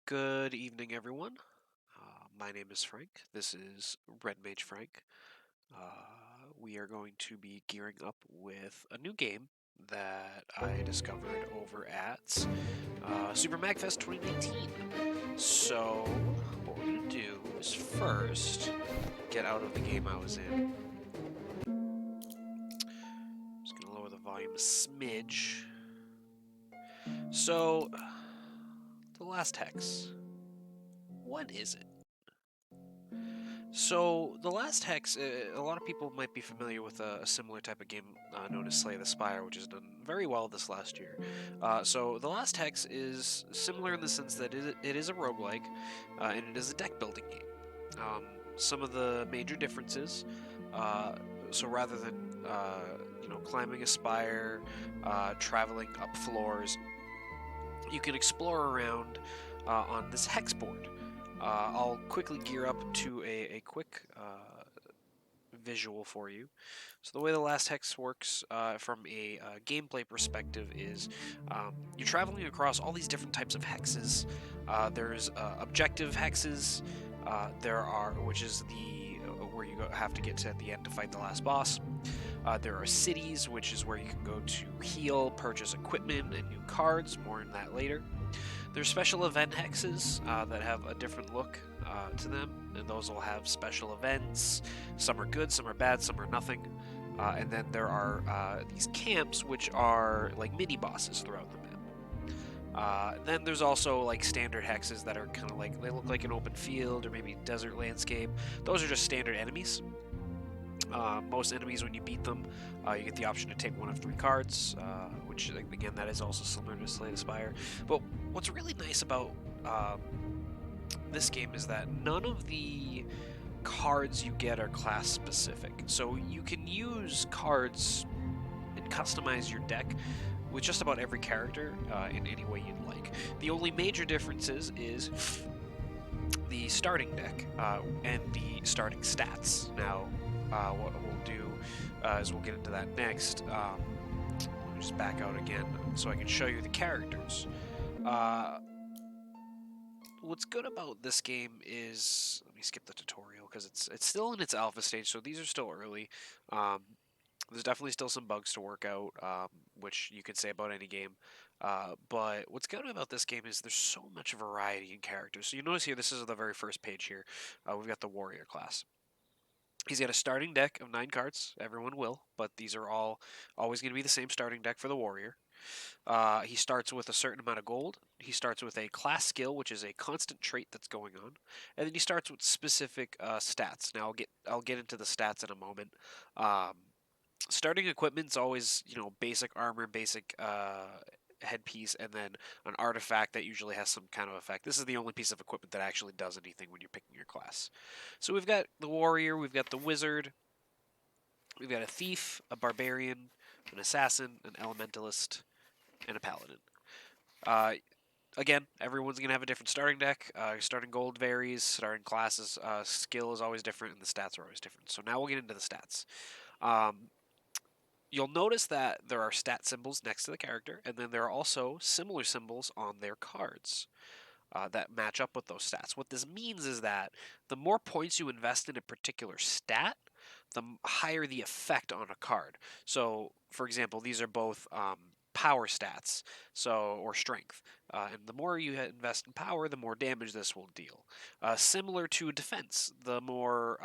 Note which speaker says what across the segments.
Speaker 1: Good evening, everyone. My name is Frank. This is RedMageFrank. We are going to be gearing up with a new game that I discovered over at Super MagFest 2019. So, what we're going to do is first get out of the game I was in. Just going to lower the volume a smidge. So, The Last Hex. What is it? So, The Last Hex, a lot of people might be familiar with a similar type of game known as Slay the Spire, which has done very well this last year. So, The Last Hex is similar in the sense that it is a roguelike, and it is a deck building game. Some of the major differences, so rather than climbing a spire, traveling up floors, you can explore around on this hex board. I'll quickly gear up to a quick visual for you. So the way the last hex works from a gameplay perspective is you're traveling across all these different types of hexes. There's objective hexes. Which is the where you have to get to at the end to fight the last boss. There are cities, which is where you can go to heal, purchase equipment, and new cards. More on that later. There's special event hexes that have a different look to them, and those will have special events. Some are good, some are bad, some are nothing. And then there are these camps, which are like mini bosses throughout the map. Then there's also like standard hexes that are kind of like they look like an open field or maybe desert landscape. Those are just standard enemies. Most enemies, when you beat them, you get the option to take one of 3 cards, which, again, that is also similar to Slay the Spire. But what's really nice about this game is that none of the cards you get are class specific. So you can use cards and customize your deck with just about every character in any way you'd like. The only major differences is the starting deck and the starting stats. Now, what we'll do is we'll get into that next. Let me just back out again so I can show you the characters. What's good about this game is, let me skip the tutorial because it's still in its alpha stage, so these are still early. There's definitely still some bugs to work out, which you could say about any game. But what's good about this game is there's so much variety in characters. So you notice here, this is the very first page here. We've got the warrior class. He's got a starting deck of 9 cards. Everyone will, but these are all always going to be the same starting deck for the warrior. He starts with a certain amount of gold. He starts with a class skill, which is a constant trait that's going on, and then he starts with specific stats. Now I'll get into the stats in a moment. Starting equipment's always basic armor, basic headpiece, and then an artifact that usually has some kind of effect. This is the only piece of equipment that actually does anything when you're picking your class. So we've got the warrior, we've got the wizard, we've got a thief, a barbarian, an assassin, an elementalist, and a paladin. Uh, Again, everyone's going to have a different starting deck. Starting gold varies, starting classes, skill is always different, and the stats are always different. So now we'll get into the stats. You'll notice that there are stat symbols next to the character, and then there are also similar symbols on their cards that match up with those stats. What this means is that the more points you invest in a particular stat, the higher the effect on a card. So, for example, these are both power stats, or strength. And the more you invest in power, the more damage this will deal. Similar to defense, the more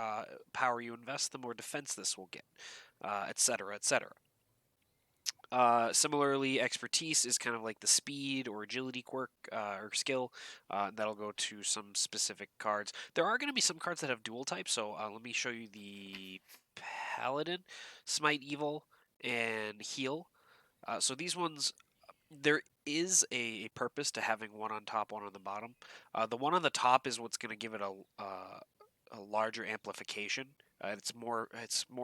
Speaker 1: power you invest, the more defense this will get, etc., etc. Similarly, expertise is kind of like the speed or agility quirk or skill. That'll go to some specific cards. There are going to be some cards that have dual types, so let me show you the Paladin, Smite Evil, and Heal. So these ones, there is a purpose to having one on top, one on the bottom. The one on the top is what's going to give it a larger amplification. It's more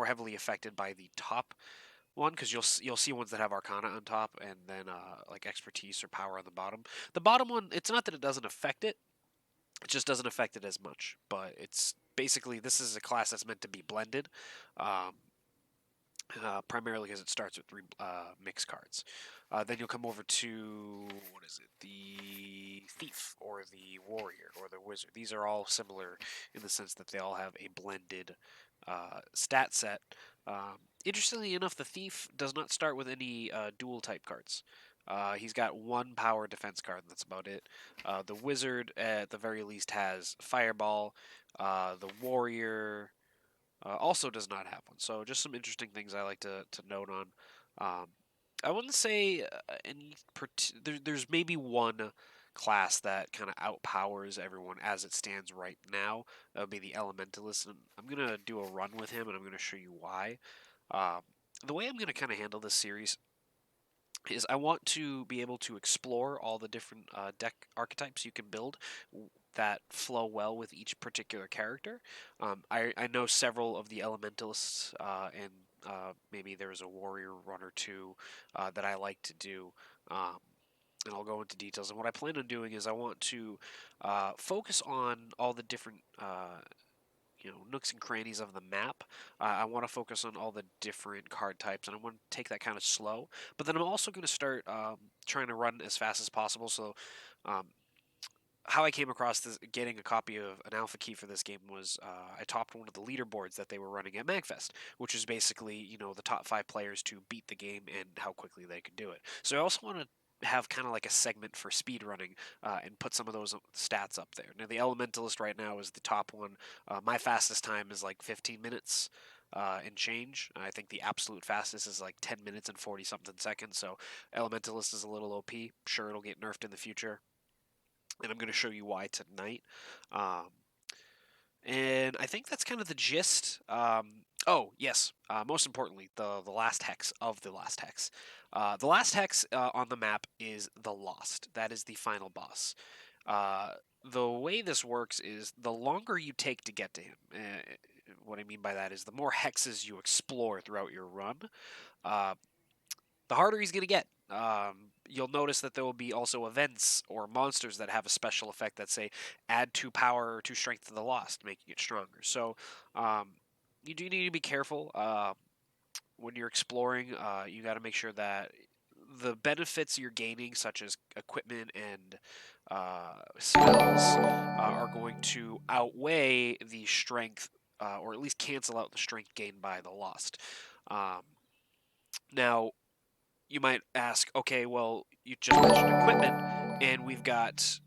Speaker 1: heavily affected by the top one because you'll see ones that have Arcana on top and then like expertise or power on the bottom. The bottom one, it's not that it doesn't affect it; it just doesn't affect it as much. But it's basically this is a class that's meant to be blended. Um, primarily because it starts with 3 mix cards. Then you'll come over to, what is it, the Thief, or the Warrior, or the Wizard. These are all similar in the sense that they all have a blended stat set. Interestingly enough, the Thief does not start with any dual type cards. He's got 1 power defense card, and that's about it. The Wizard, at the very least, has Fireball. The Warrior also does not have one. So just some interesting things I like to note on. I wouldn't say there's maybe one class that kind of outpowers everyone as it stands right now. That would be the Elementalist, and I'm gonna do a run with him, and I'm gonna show you why. Um, the way I'm gonna kind of handle this series is I want to be able to explore all the different deck archetypes you can build that flow well with each particular character. I know several of the elementalists, and maybe there's a warrior one or two that I like to do. And I'll go into details. And what I plan on doing is I want to focus on all the different nooks and crannies of the map. I want to focus on all the different card types, and I want to take that kind of slow. But then I'm also going to start trying to run as fast as possible. So, um, how I came across this, getting a copy of an alpha key for this game was I topped one of the leaderboards that they were running at MagFest, which is basically the top 5 players to beat the game and how quickly they could do it. So I also want to have kind of like a segment for speed running and put some of those stats up there. Now the Elementalist right now is the top one. My fastest time is like 15 minutes. And change. I think the absolute fastest is like 10 minutes and 40 something seconds. So Elementalist is a little OP. Sure, it'll get nerfed in the future, and I'm going to show you why tonight. Um, and I think that's kind of the gist. Oh yes, most importantly, the last hex of the last hex. The last hex on the map is the Lost. That is the final boss. Uh, the way this works is the longer you take to get to him. What I mean by that is the more hexes you explore throughout your run, uh, the harder he's going to get. You'll notice that there will be also events or monsters that have a special effect that say add 2 power or 2 strength to the Lost, making it stronger. So um, you do need to be careful when you're exploring. You got to make sure that the benefits you're gaining, such as equipment and spells, are going to outweigh the strength, or at least cancel out the strength gained by the Lost. Um, Now, you might ask, okay, well, you just mentioned equipment, and we've got,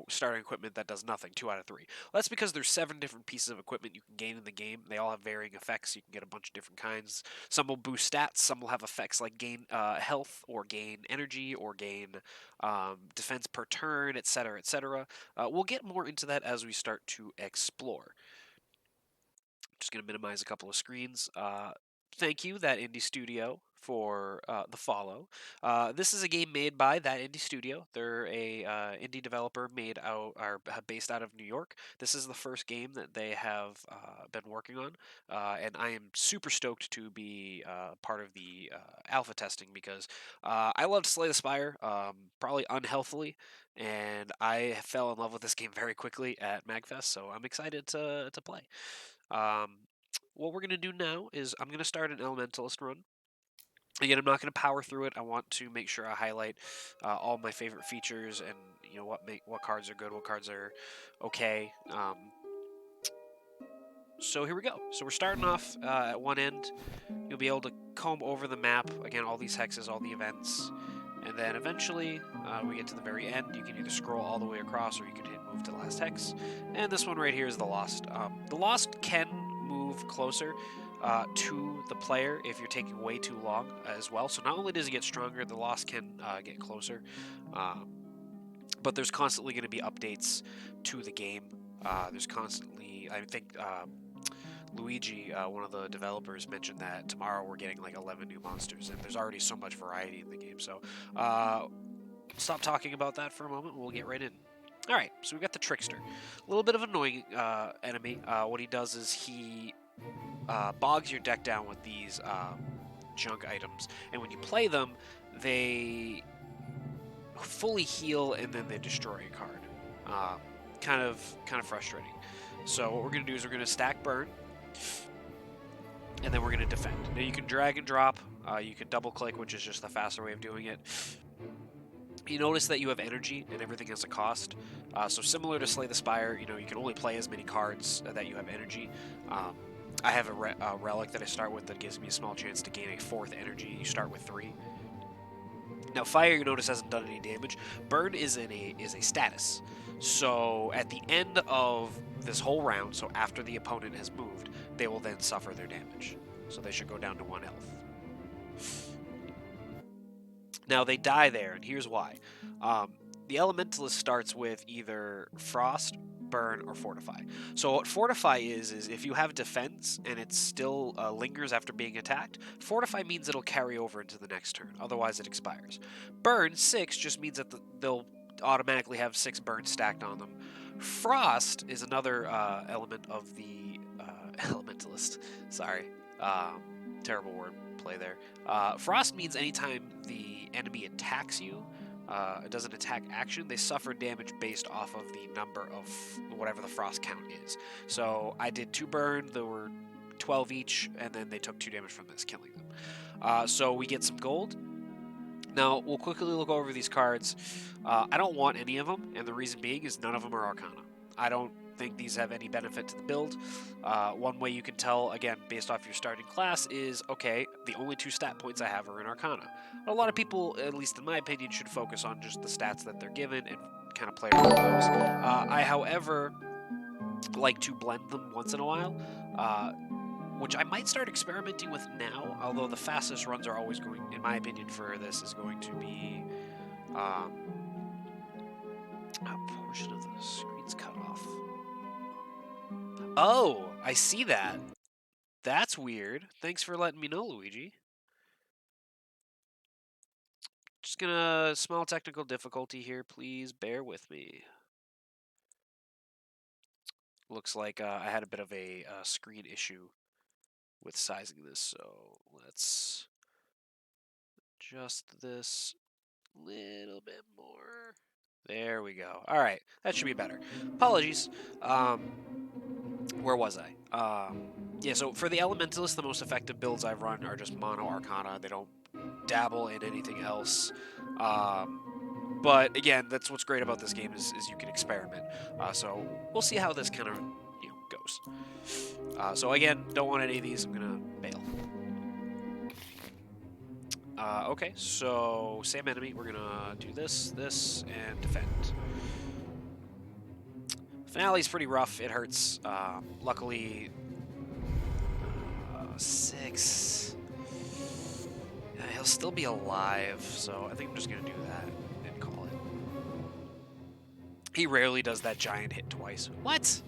Speaker 1: starting equipment that does nothing, 2 out of 3. Well, that's because there's 7 different pieces of equipment you can gain in the game. They all have varying effects. You can get a bunch of different kinds. Some will boost stats. Some will have effects like gain health, or gain energy, or gain defense per turn, etc., etc. We'll get more into that as we start to explore. Just going to minimize a couple of screens. Thank you, That Indie Studio, for the follow. This is a game made by That Indie Studio. They're a indie developer based out of New York. This is the first game that they have been working on, and I am super stoked to be part of the alpha testing because I love Slay the Spire, probably unhealthily, and I fell in love with this game very quickly at MagFest, so I'm excited to play. What we're going to do now is I'm going to start an Elementalist run. Again, I'm not going to power through it. I want to make sure I highlight all my favorite features and what cards are good, what cards are okay. So here we go. So we're starting off at one end. You'll be able to comb over the map. Again, all these hexes, all the events. And then eventually, we get to the very end. You can either scroll all the way across or you can hit move to the last hex. And this one right here is the Lost. The Lost can move closer to the player if you're taking way too long as well. So not only does it get stronger, the Lost can get closer. But there's constantly going to be updates to the game. There's constantly, I think, Luigi, one of the developers, mentioned that tomorrow we're getting like 11 new monsters, and there's already so much variety in the game. So, stop talking about that for a moment. We'll get right in. All right, so we've got the Trickster, a little bit of an annoying enemy. What he does is he bogs your deck down with these junk items, and when you play them, they fully heal and then they destroy a card. Kind of frustrating. So what we're gonna do is we're gonna stack burn. and then we're going to defend. Now you can drag and drop, you can double click, which is just the faster way of doing it. You notice that you have energy and everything has a cost. So similar to Slay the Spire, you know, you can only play as many cards that you have energy. I have a relic that I start with that gives me a small chance to gain a 4th energy. You start with 3. Now fire, you notice, hasn't done any damage. Burn is a status. So at the end of this whole round, so after the opponent has moved, they will then suffer their damage. So they should go down to 1 health. Now they die there, and here's why. The Elementalist starts with either Frost, Burn, or Fortify. So what Fortify is if you have defense and it still lingers after being attacked, Fortify means it'll carry over into the next turn, otherwise it expires. Burn, 6, just means that they'll automatically have 6 burns stacked on them. Frost is another element of the Elementalist. Sorry. Terrible word play there. Frost means anytime the enemy attacks you, it does an attack action, they suffer damage based off of the number of whatever the frost count is. So I did 2 burn, there were 12 each, and then they took 2 damage from this, killing them. So we get some gold. Now, we'll quickly look over these cards. I don't want any of them, and the reason being is none of them are Arcana. I don't think these have any benefit to the build. One way you can tell, again, based off your starting class, is, okay, the only 2 stat points I have are in Arcana. But a lot of people, at least in my opinion, should focus on just the stats that they're given and kind of play around with those. I, however, like to blend them once in a while, which I might start experimenting with now, although the fastest runs are always going, in my opinion, for this is going to be a portion of the screen's cut off. Oh, I see that. That's weird. Thanks for letting me know, Luigi. Just gonna, small technical difficulty here, please bear with me. Looks like I had a bit of a screen issue with sizing this, so let's adjust this a little bit more. There we go. All right, that should be better. Apologies. Where was I? Yeah, so for the Elementalist, the most effective builds I've run are just Mono Arcana. They don't dabble in anything else. But again, that's what's great about this game is you can experiment. So we'll see how this kind of goes. So again, don't want any of these. I'm gonna bail. Okay, so same enemy. We're gonna do this, and defend. Finale's pretty rough. It hurts. Luckily, 6. He'll still be alive, so I think I'm just gonna do that and call it. He rarely does that giant hit twice. What?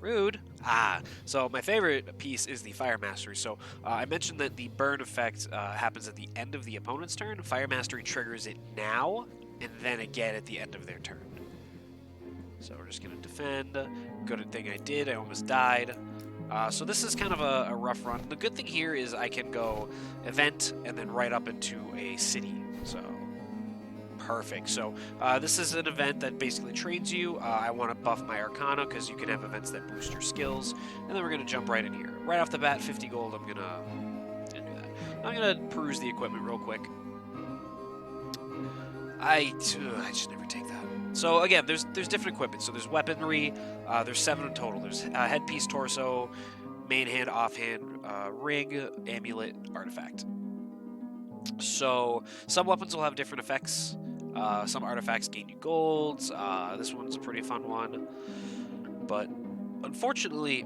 Speaker 1: Rude. So my favorite piece is the Fire Mastery. So I mentioned that the burn effect happens at the end of the opponent's turn. Fire Mastery triggers it now, and then again at the end of their turn. So we're just going to defend. Good thing I did. I almost died. So this is kind of a rough run. The good thing here is I can go event and then right up into a city. So perfect. So this is an event that basically trains you. I want to buff my Arcana because you can have events that boost your skills. And then we're going to jump right in here. Right off the bat, 50 gold. I'm going to do that. I'm going to peruse the equipment real quick. I just never take that. So again, there's different equipment. So there's weaponry. There's 7 in total. There's headpiece, torso, main hand, offhand, ring, amulet, artifact. So some weapons will have different effects. Some artifacts gain you golds. This one's a pretty fun one. But unfortunately,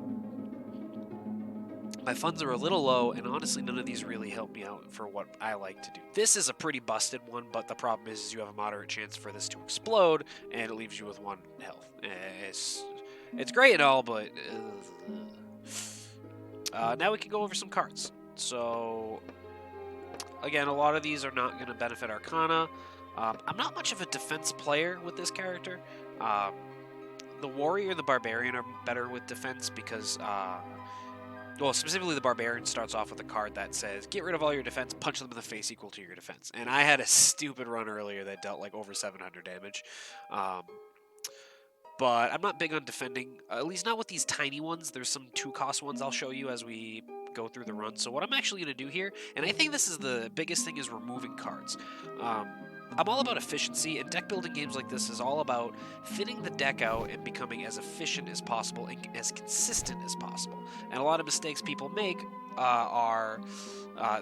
Speaker 1: my funds are a little low, and honestly, none of these really help me out for what I like to do. This is a pretty busted one, but the problem is you have a moderate chance for this to explode, and it leaves you with 1 health. It's great and all, but now we can go over some cards. So again, a lot of these are not going to benefit Arcana. I'm not much of a defense player with this character. The Warrior and the Barbarian are better with defense because well, specifically the Barbarian starts off with a card that says, get rid of all your defense, punch them in the face equal to your defense. And I had a stupid run earlier that dealt like over 700 damage. but I'm not big on defending, at least not with these tiny ones. There's some 2-cost ones I'll show you as we go through the run. So what I'm actually going to do here, and I think this is the biggest thing, is removing cards. I'm all about efficiency, and deck building games like this is all about thinning the deck out and becoming as efficient as possible and as consistent as possible. And a lot of mistakes people make are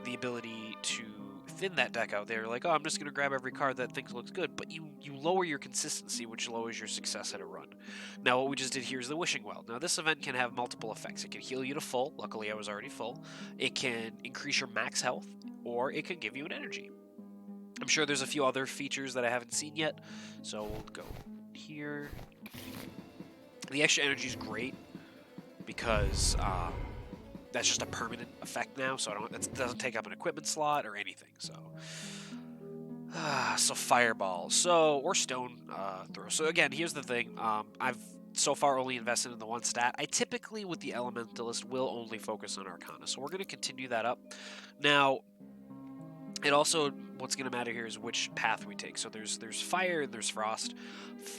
Speaker 1: the ability to thin that deck out. They're like, oh, I'm just going to grab every card that thinks looks good, but you lower your consistency, which lowers your success at a run. Now, what we just did here is the Wishing Well. Now, this event can have multiple effects. It can heal you to full. Luckily, I was already full. It can increase your max health, or it can give you an energy. I'm sure there's a few other features that I haven't seen yet, so we'll go here. The extra energy is great because that's just a permanent effect now, so it doesn't take up an equipment slot or anything. So, so fireball, or stone throw. So again, here's the thing. I've so far only invested in the one stat. I typically, with the Elementalist, will only focus on Arcana, so we're going to continue that up. Now, it also, what's going to matter here is which path we take. So there's fire and there's frost.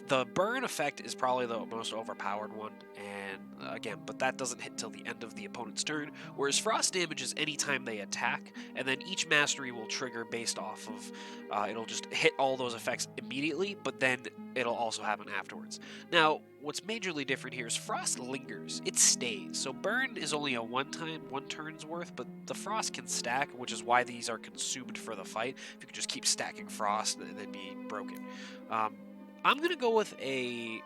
Speaker 1: The burn effect is probably the most overpowered one, and again, but that doesn't hit till the end of the opponent's turn, whereas frost damage is anytime they attack, and then each mastery will trigger based off of, it'll just hit all those effects immediately, but then it'll also happen afterwards. Now, what's majorly different here is frost lingers. It stays. So burn is only a one turn's worth, but the frost can stack, which is why these are consumed for the fight. If you could just keep stacking frost, they'd be broken. I'm gonna go with a.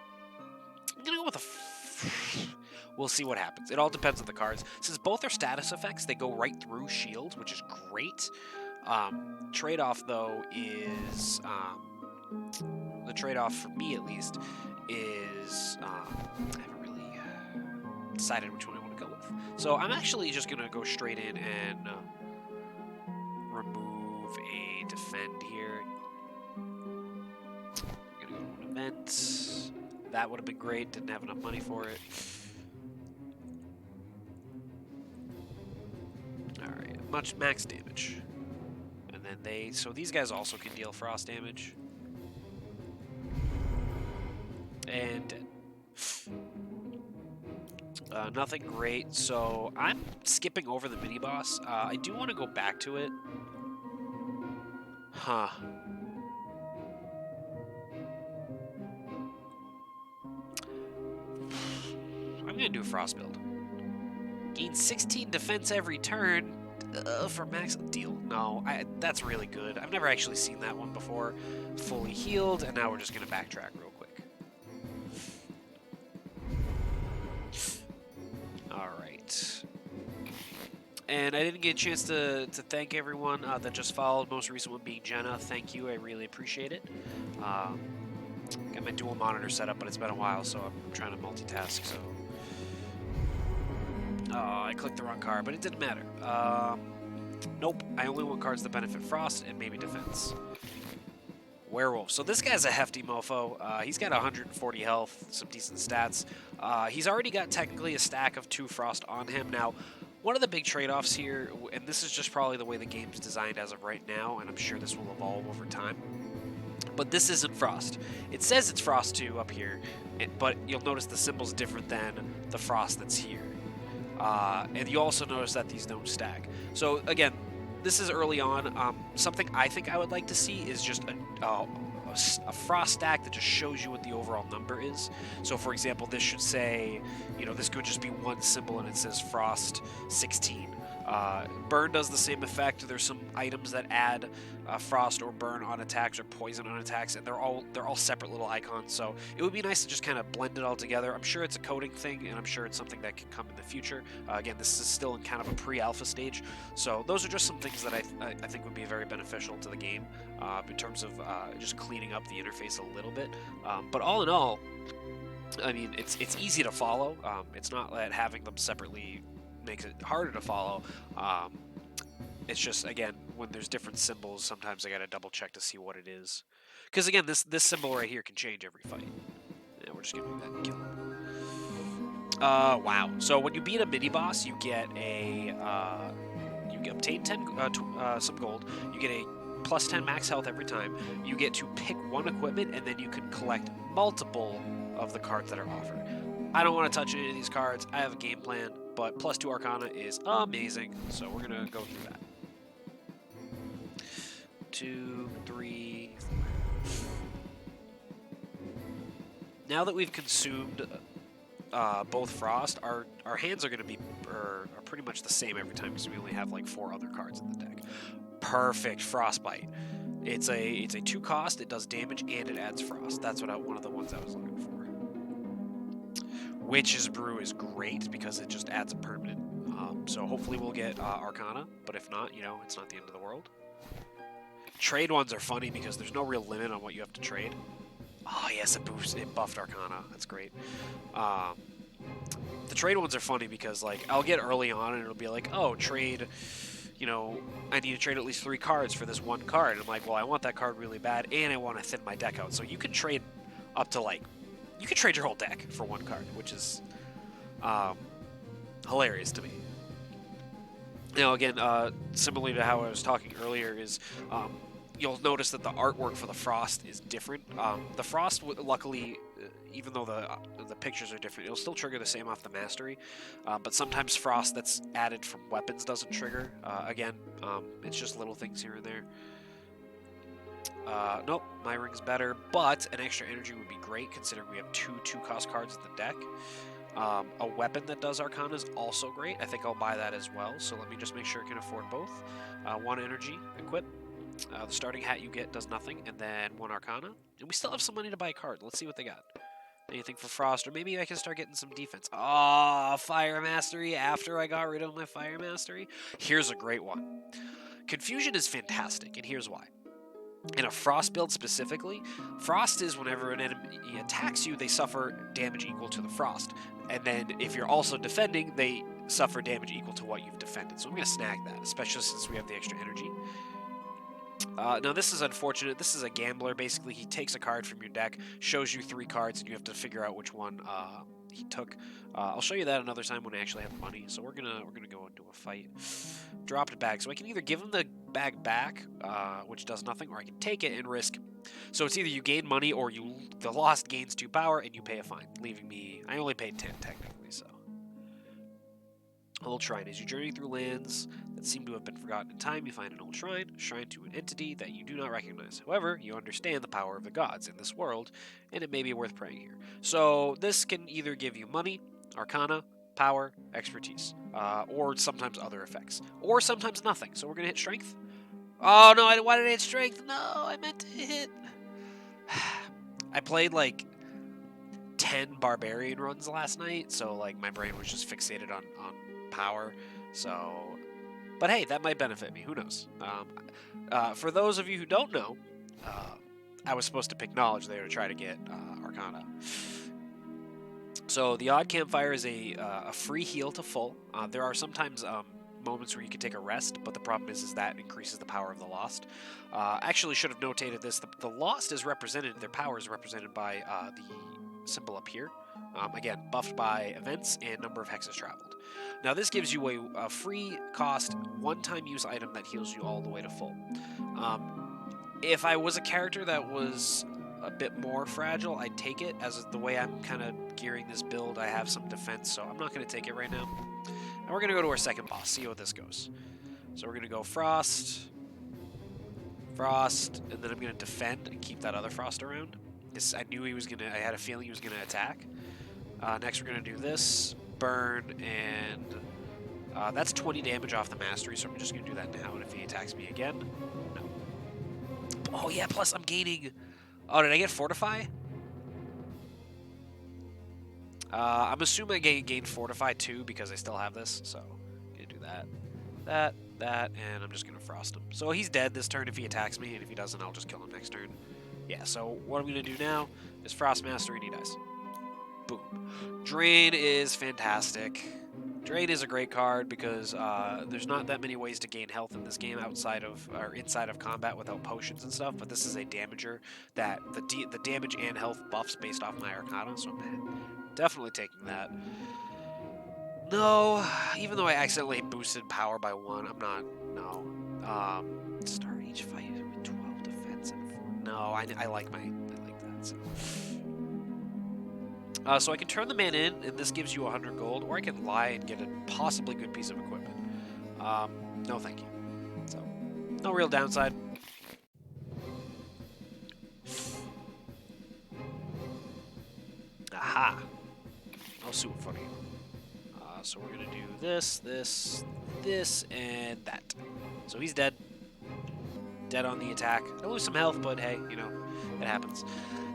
Speaker 1: We'll see what happens. It all depends on the cards. Since both are status effects, they go right through shields, which is great. Trade-off though is the trade-off for me at least is I haven't really decided which one I want to go with. So I'm actually just gonna go straight in and remove a defend here. I'm gonna go to an event. That would have been great. Didn't have enough money for it. All right, much max damage, and then so these guys also can deal frost damage. And nothing great, so I'm skipping over the mini-boss. I do want to go back to it. Huh. I'm going to do a frost build. Gain 16 defense every turn for max deal. No, that's really good. I've never actually seen that one before. Fully healed, and now we're just going to backtrack real quick. Alright. And I didn't get a chance to thank everyone that just followed, most recent one being Jenna. Thank you, I really appreciate it. Got my dual monitor set up, but it's been a while, so I'm trying to multitask, so... Oh, I clicked the wrong card, but it didn't matter. Nope, I only want cards that benefit frost and maybe defense. Werewolf. So this guy's a hefty mofo. He's got 140 health, some decent stats. He's already got technically a stack of 2 frost on him. Now, one of the big trade-offs here, and this is just probably the way the game's designed as of right now, and I'm sure this will evolve over time, but this isn't frost. It says it's frost 2 up here, but you'll notice the symbol's different than the frost that's here. And you also notice that these don't stack. So again, this is early on. Something I think I would like to see is just a frost stack that just shows you what the overall number is. So for example, this should say, this could just be one symbol and it says frost 16. Burn does the same effect. There's some items that add frost or burn on attacks or poison on attacks, and they're all separate little icons. So it would be nice to just kind of blend it all together. I'm sure it's a coding thing, and I'm sure it's something that can come in the future. Again, this is still in kind of a pre-alpha stage, so those are just some things that I think would be very beneficial to the game in terms of just cleaning up the interface a little bit. But all in all, I mean, it's easy to follow. It's not that having them separately makes it harder to follow. It's just, again, when there's different symbols, sometimes I gotta double check to see what it is. Because again, this symbol right here can change every fight. Yeah, we're just gonna do that and kill him. Wow. So when you beat a mini boss, you get a you obtain some gold. You get a plus 10 max health every time. You get to pick one equipment, and then you can collect multiple of the cards that are offered. I don't want to touch any of these cards. I have a game plan, but plus 2 Arcana is amazing, so we're going to go through that. 2, 3. Now that we've consumed both Frost, our hands are going to be are pretty much the same every time because we only have like 4 other cards in the deck. Perfect Frostbite. It's a 2 cost. It does damage and it adds Frost. That's one of the ones I was looking for. Witch's Brew is great because it just adds a permanent. So hopefully we'll get Arcana, but if not, you know, it's not the end of the world. Trade ones are funny because there's no real limit on what you have to trade. Oh yes, it buffed Arcana. That's great. The trade ones are funny because like I'll get early on and it'll be like, oh, trade, you know, I need to trade at least 3 cards for this 1 card. And I'm like, well, I want that card really bad and I want to thin my deck out. So you can trade up to like, you can trade your whole deck for 1 card, which is hilarious to me. Now again, similarly to how I was talking earlier, is you'll notice that the artwork for the Frost is different. The Frost, luckily, even though the pictures are different, it'll still trigger the same off the Mastery. But sometimes Frost that's added from weapons doesn't trigger. Again, it's just little things here and there. Nope, my ring's better, but an extra energy would be great considering we have 2 2-cost cards in the deck. A weapon that does Arcana is also great. I think I'll buy that as well, so let me just make sure I can afford both. 1 energy, equip. The starting hat you get does nothing, and then 1 Arcana. And we still have some money to buy a card. Let's see what they got. Anything for Frost, or maybe I can start getting some defense. Oh, Fire Mastery after I got rid of my Fire Mastery. Here's a great one. Confusion is fantastic, and here's why. In a Frost build specifically, Frost is whenever an enemy attacks you, they suffer damage equal to the Frost. And then if you're also defending, they suffer damage equal to what you've defended. So I'm going to snag that, especially since we have the extra energy. Now this is unfortunate. This is a gambler. Basically, he takes a card from your deck, shows you 3 cards, and you have to figure out which one he took. I'll show you that another time when I actually have money. So we're gonna go into a fight. Dropped bag. So I can either give him the bag back, which does nothing, or I can take it and risk. So it's either you gain money or the lost gains 2 power and you pay a fine, leaving me. I only paid 10 technically, so. Old Shrine. As you journey through lands that seem to have been forgotten in time, you find an old shrine to an entity that you do not recognize. However, you understand the power of the gods in this world, and it may be worth praying here. So this can either give you money, Arcana, power, expertise, or sometimes other effects, or sometimes nothing. So we're going to hit Strength. Oh, no, why did I hit Strength? No, I meant to hit... I played, like, 10 Barbarian runs last night, so, like, my brain was just fixated on power, so... But hey, that might benefit me, who knows? For those of you who don't know, I was supposed to pick Knowledge there to try to get Arcana. So the Odd Campfire is a free heal to full. There are sometimes moments where you can take a rest, but the problem is that increases the power of the Lost. Actually should have notated this. The Lost is represented, their power is represented by the symbol up here. Again, buffed by events and number of hexes traveled. Now this gives you a free cost, one-time use item that heals you all the way to full. If I was a character that was a bit more fragile, I'd take it. As the way I'm kind of gearing this build, I have some defense, so I'm not going to take it right now. And we're going to go to our second boss, see how this goes. So we're going to go Frost, and then I'm going to defend and keep that other Frost around. I knew he was going to, I had a feeling he was going to attack. Next we're going to do this, burn, and that's 20 damage off the Mastery, so I'm just going to do that now, and if he attacks me again, no. Oh yeah, plus I'm gaining... Oh, did I get Fortify? I'm assuming I gained Fortify too because I still have this, so I'm going to do that, and I'm just going to Frost him. So he's dead this turn if he attacks me, and if he doesn't, I'll just kill him next turn. Yeah, so what I'm going to do now is Frost Mastery, and he dies. Boom. Drain is fantastic. Drain is a great card because there's not that many ways to gain health in this game outside of or inside of combat without potions and stuff, but this is a damager that the damage and health buffs based off my Arcana, so I'm definitely taking that. No, even though I accidentally boosted power by 1, I'm not, no. Start each fight with No, I like that. So I can turn the man in, and this gives you 100 gold, or I can lie and get a possibly good piece of equipment. No thank you. So, no real downside. Aha! No soup for you. So we're gonna do this, and that. So he's dead. Dead on the attack. I lose some health, but hey, you know, it happens.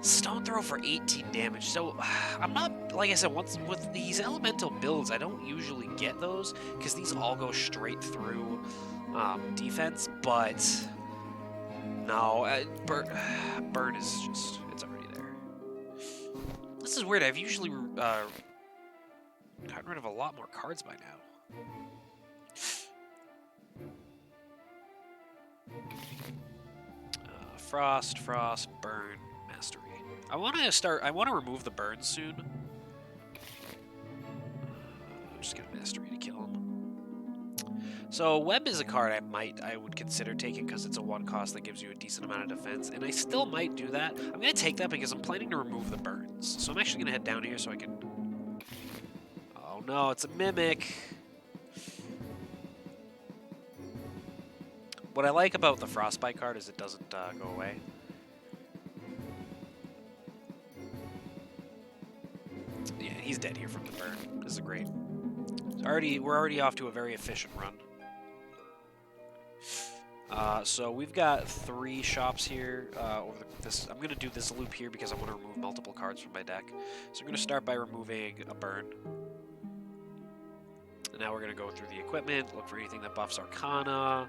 Speaker 1: Stone throw for 18 damage. So I'm not, like I said, once with these elemental builds, I don't usually get those because these all go straight through defense. But no, burn is just, it's already there. This is weird. I've usually gotten rid of a lot more cards by now. Frost, burn, mastery. I want to remove the burn soon. I'm just gonna mastery to kill him. So web is a card I would consider taking because it's a 1 cost that gives you a decent amount of defense, and I still might do that. I'm gonna take that because I'm planning to remove the burns. So I'm actually gonna head down here so I can. Oh no, it's a mimic. What I like about the Frostbite card is it doesn't go away. Yeah, he's dead here from the burn. This is great. We're already off to a very efficient run. So we've got 3 shops here. I'm going to do this loop here because I want to remove multiple cards from my deck. So I'm going to start by removing a burn. And now we're going to go through the equipment, look for anything that buffs Arcana.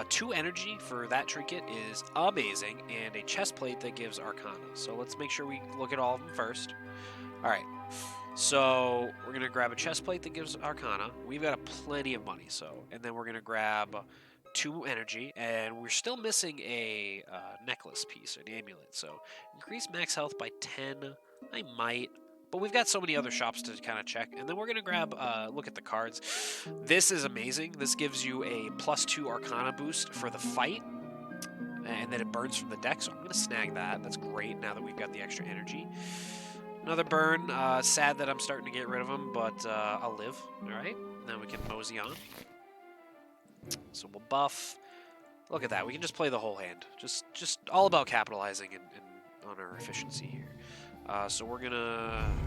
Speaker 1: 2 energy for that trinket is amazing, and a chest plate that gives Arcana. So let's make sure we look at all of them first. Alright, so we're going to grab a chest plate that gives Arcana. We've got plenty of money, and then we're going to grab 2 energy, and we're still missing a necklace piece, an amulet. So increase max health by 10. I might. But we've got so many other shops to kind of check. And then we're going to grab, look at the cards. This is amazing. This gives you a +2 Arcana boost for the fight. And then it burns from the deck, so I'm going to snag that. That's great now that we've got the extra energy. Another burn. Sad that I'm starting to get rid of them, but I'll live. All right. Now we can mosey on. So we'll buff. Look at that. We can just play the whole hand. Just all about capitalizing on our efficiency here. So we're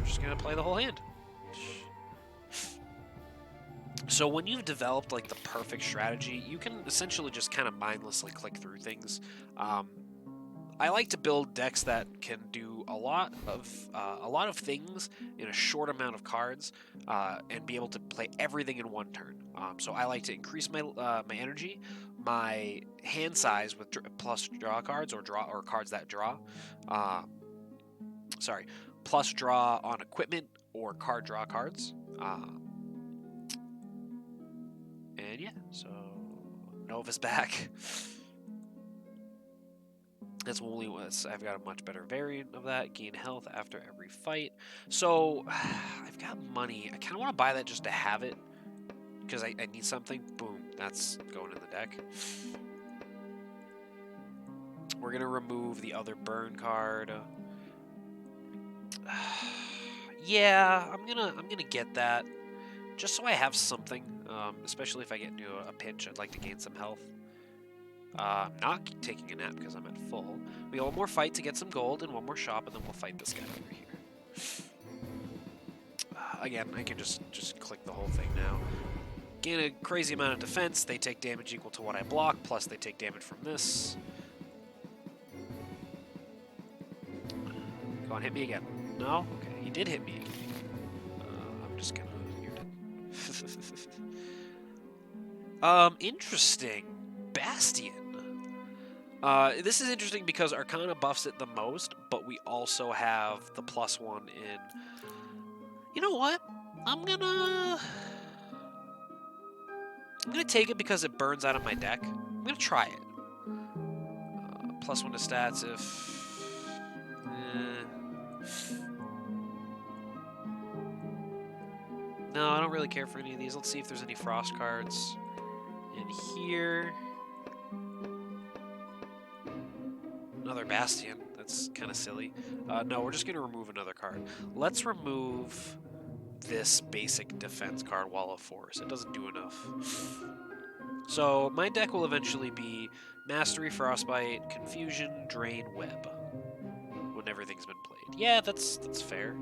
Speaker 1: just gonna play the whole hand. So when you've developed like the perfect strategy, you can essentially just kind of mindlessly click through things. I like to build decks that can do a lot of things in a short amount of cards, and be able to play everything in one turn. So I like to increase my my energy, my hand size with plus draw cards or cards that draw. Sorry, plus draw on equipment or card draw cards. And yeah, so Nova's back. That's only I've got a much better variant of that. Gain health after every fight. So I've got money. I kind of want to buy that just to have it because I need something. Boom, that's going in the deck. We're gonna remove the other burn card. Yeah, I'm gonna get that just so I have something. Especially if I get into a pinch, I'd like to gain some health. Not taking a nap because I'm at full. We got one more fight to get some gold and one more shop, and then we'll fight this guy over here. Again, I can just click the whole thing now. Gain a crazy amount of defense. They take damage equal to what I block, plus they take damage from this. Go on, hit me again. No? Okay, he did hit me again. I'm just gonna... You're dead. Interesting. Bastion. This is interesting because Arcana buffs it the most, but we also have the +1 in... You know what? I'm gonna take it because it burns out of my deck. I'm gonna try it. +1 to stats if... No, I don't really care for any of these. Let's see if there's any frost cards in here. Another Bastion. That's kind of silly. No, we're just going to remove another card. Let's remove this basic defense card, Wall of Force. It doesn't do enough. So my deck will eventually be Mastery, Frostbite, Confusion, Drain, Web. When everything's been played. Yeah, that's fair.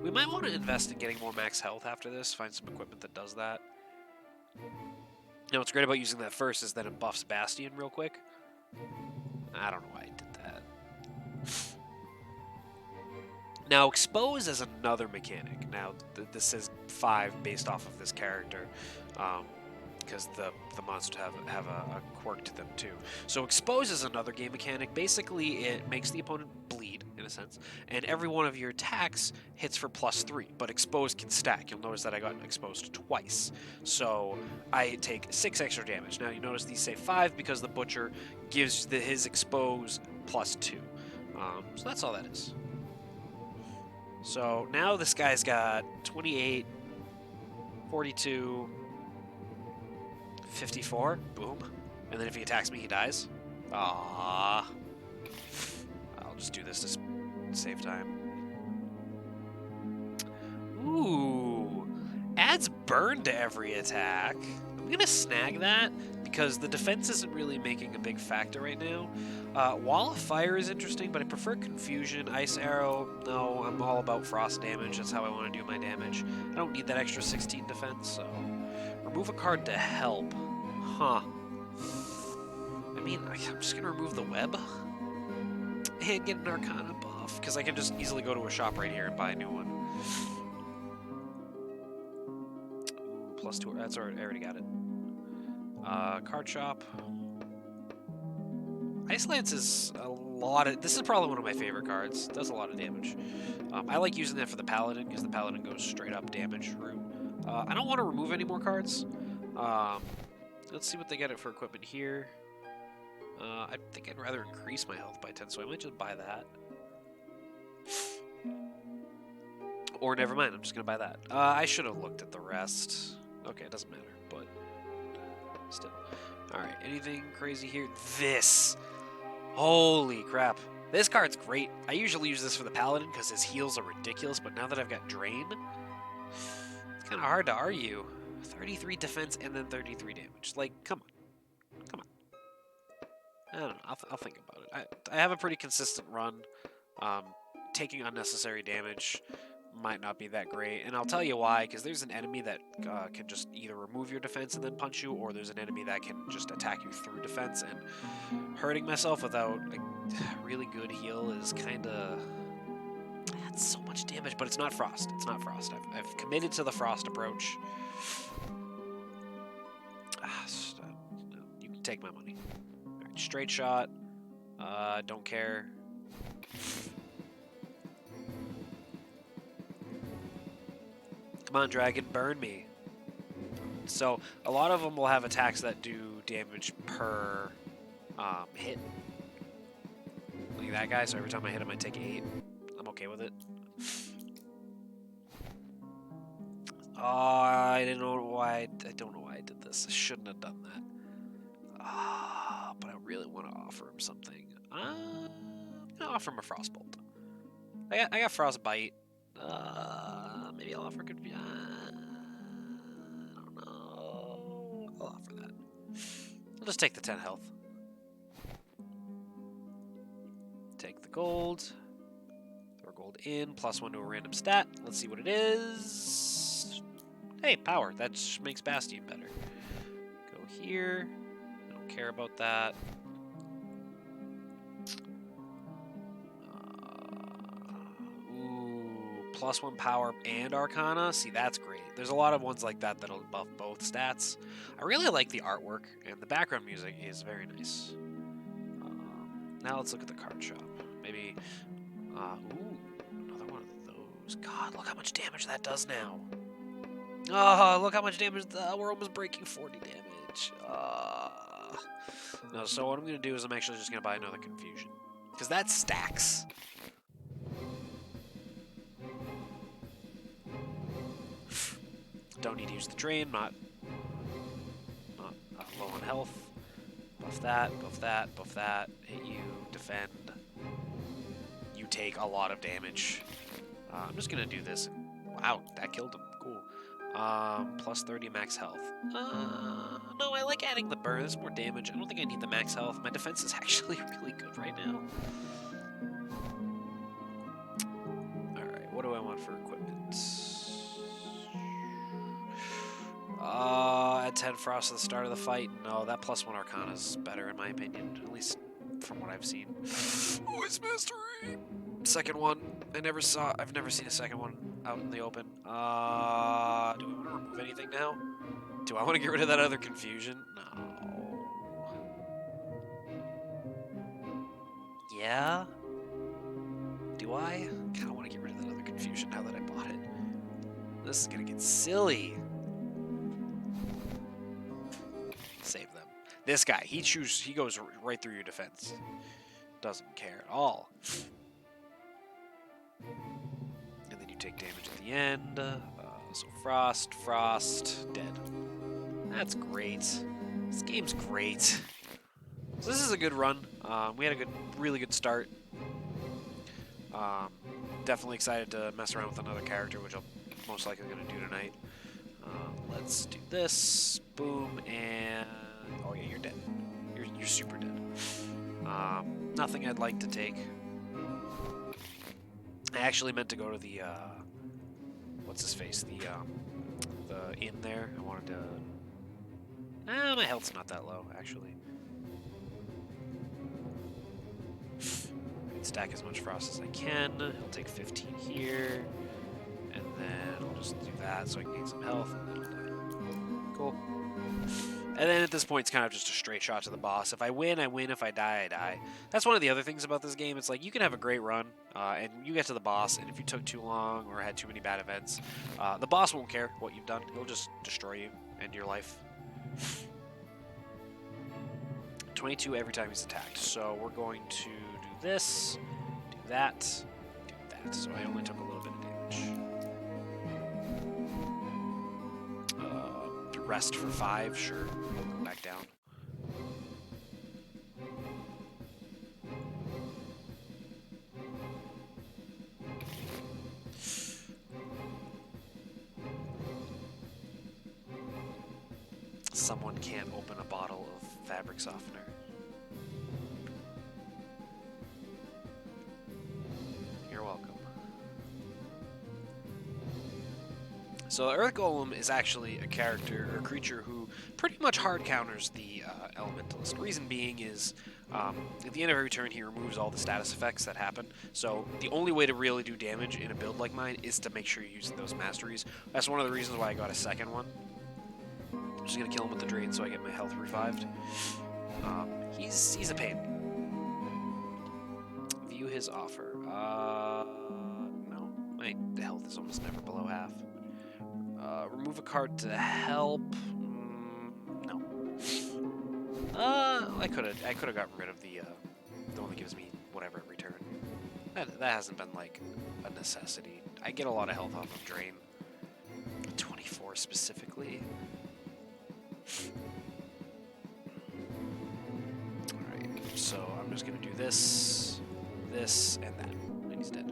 Speaker 1: We might want to invest in getting more max health after this. Find some equipment that does that. Now, what's great about using that first is that it buffs Bastion real quick. I don't know why I did that. Now, Expose is another mechanic. Now, this says 5 based off of this character, because the monsters have a quirk to them too. So Expose is another game mechanic. Basically, it makes the opponent bleed, in a sense, and every one of your attacks hits for +3, but Expose can stack. You'll notice that I got exposed twice. So I take 6 extra damage. Now, you notice these say 5 because the Butcher gives his Expose +2. So that's all that is. So now this guy's got 28, 42, 54. Boom. And then if he attacks me, he dies. Ah. I'll just do this to save time. Ooh. Adds burn to every attack. I'm going to snag that because the defense isn't really making a big factor right now. Wall of Fire is interesting, but I prefer Confusion. Ice Arrow, no, I'm all about frost damage. That's how I want to do my damage. I don't need that extra 16 defense, so... Remove a card to help. Huh. I mean, I'm just going to remove the web and get an Arcana buff, because I can just easily go to a shop right here and buy a new one. Ooh, +2, that's already, I already got it. Card shop. Ice Lance is a lot of... This is probably one of my favorite cards. It does a lot of damage. I like using that for the Paladin, because the Paladin goes straight up damage route. I don't want to remove any more cards. Let's see what they get it for equipment here. I think I'd rather increase my health by 10, so I might just buy that. Or never mind, I'm just going to buy that. I should have looked at the rest. Okay, it doesn't matter, but still. Alright, anything crazy here? This! Holy crap. This card's great. I usually use this for the Paladin because his heals are ridiculous, but now that I've got Drain, it's kind of hard to argue. 33 defense and then 33 damage. Like, come on. Come on. I don't know. I'll think about it. I have a pretty consistent run. Taking unnecessary damage might not be that great. And I'll tell you why, because there's an enemy that can just either remove your defense and then punch you, or there's an enemy that can just attack you through defense, and hurting myself without a really good heal is kind of... That's so much damage, but it's not Frost. It's not Frost. I've committed to the Frost approach. You can take my money. All right, straight shot. Don't care. Come on, dragon, burn me. So, a lot of them will have attacks that do damage per hit. Like that guy, so every time I hit him, I take 8. I'm okay with it. Oh, I don't know why I did this. I shouldn't have done that. But I really want to offer him something. I'm gonna offer him a Frostbolt. I got Frostbite. Maybe I'll offer Confusion. I don't know. I'll offer that. I'll just take the 10 health. Take the gold. Throw gold in. +1 to a random stat. Let's see what it is. Hey, power. That just makes Bastion better. Go here. I don't care about that. +1 power and Arcana. See, that's great. There's a lot of ones like that that'll buff both stats. I really like the artwork, and the background music is very nice. Now let's look at the card shop. Maybe, ooh, another one of those. God, look how much damage that does now. Oh, look how much damage. We're almost breaking 40 damage. No, so what I'm going to do is I'm actually just going to buy another Confusion. Because that stacks. Don't need to use the Drain, not low on health. Buff that, buff that, buff that. Hit you, defend. You take a lot of damage. I'm just gonna do this. Wow, that killed him. Cool. Plus 30 max health. No, I like adding the burn. There's more damage. I don't think I need the max health. My defense is actually really good right now. Alright, what do I want for equipment? Add 10 frost at the start of the fight. No, that +1 Arcana is better in my opinion, at least from what I've seen. Voice Mastery! Second one. I've never seen a second one out in the open. Do I want to remove anything now? Do I want to get rid of that other confusion? No. Yeah? Do I? Kinda want to get rid of that other confusion now that I bought it. This is gonna get silly. Save them. This guy, he goes right through your defense. Doesn't care at all. And then you take damage at the end. So frost, dead. That's great. This game's great. So this is a good run. We had a really good start. Definitely excited to mess around with another character, which I'm most likely going to do tonight. Let's do this. Boom, and... Oh yeah, you're dead. You're super dead. Nothing I'd like to take. I actually meant to go to the, what's his face? The inn there. I wanted to... my health's not that low, actually. Stack as much frost as I can. I'll take 15 here. And then I'll just do that so I can gain some health. And then I'll die. Cool. And then at this point, it's kind of just a straight shot to the boss. If I win, I win. If I die, I die. That's one of the other things about this game. It's like you can have a great run, and you get to the boss, and if you took too long or had too many bad events, the boss won't care what you've done. He'll just destroy you, end your life. 22 every time he's attacked. So we're going to do this, do that, do that. So I only took a little bit of damage. Rest for 5, sure. Go back down. Someone can't open a bottle of fabric softener. You're welcome. So the Earth Golem is actually a character or creature who pretty much hard counters the Elementalist. Reason being is at the end of every turn he removes all the status effects that happen. So the only way to really do damage in a build like mine is to make sure you're using those masteries. That's one of the reasons why I got a second one. I'm just gonna kill him with the Drain so I get my health revived. He's a pain. View his offer. No, my health is almost never below half. Remove a card to help. No. I could have gotten rid of the one that gives me whatever in return. That hasn't been like a necessity. I get a lot of health off of Drain. 24 specifically. Alright, so I'm just gonna do this, and that. And he's dead.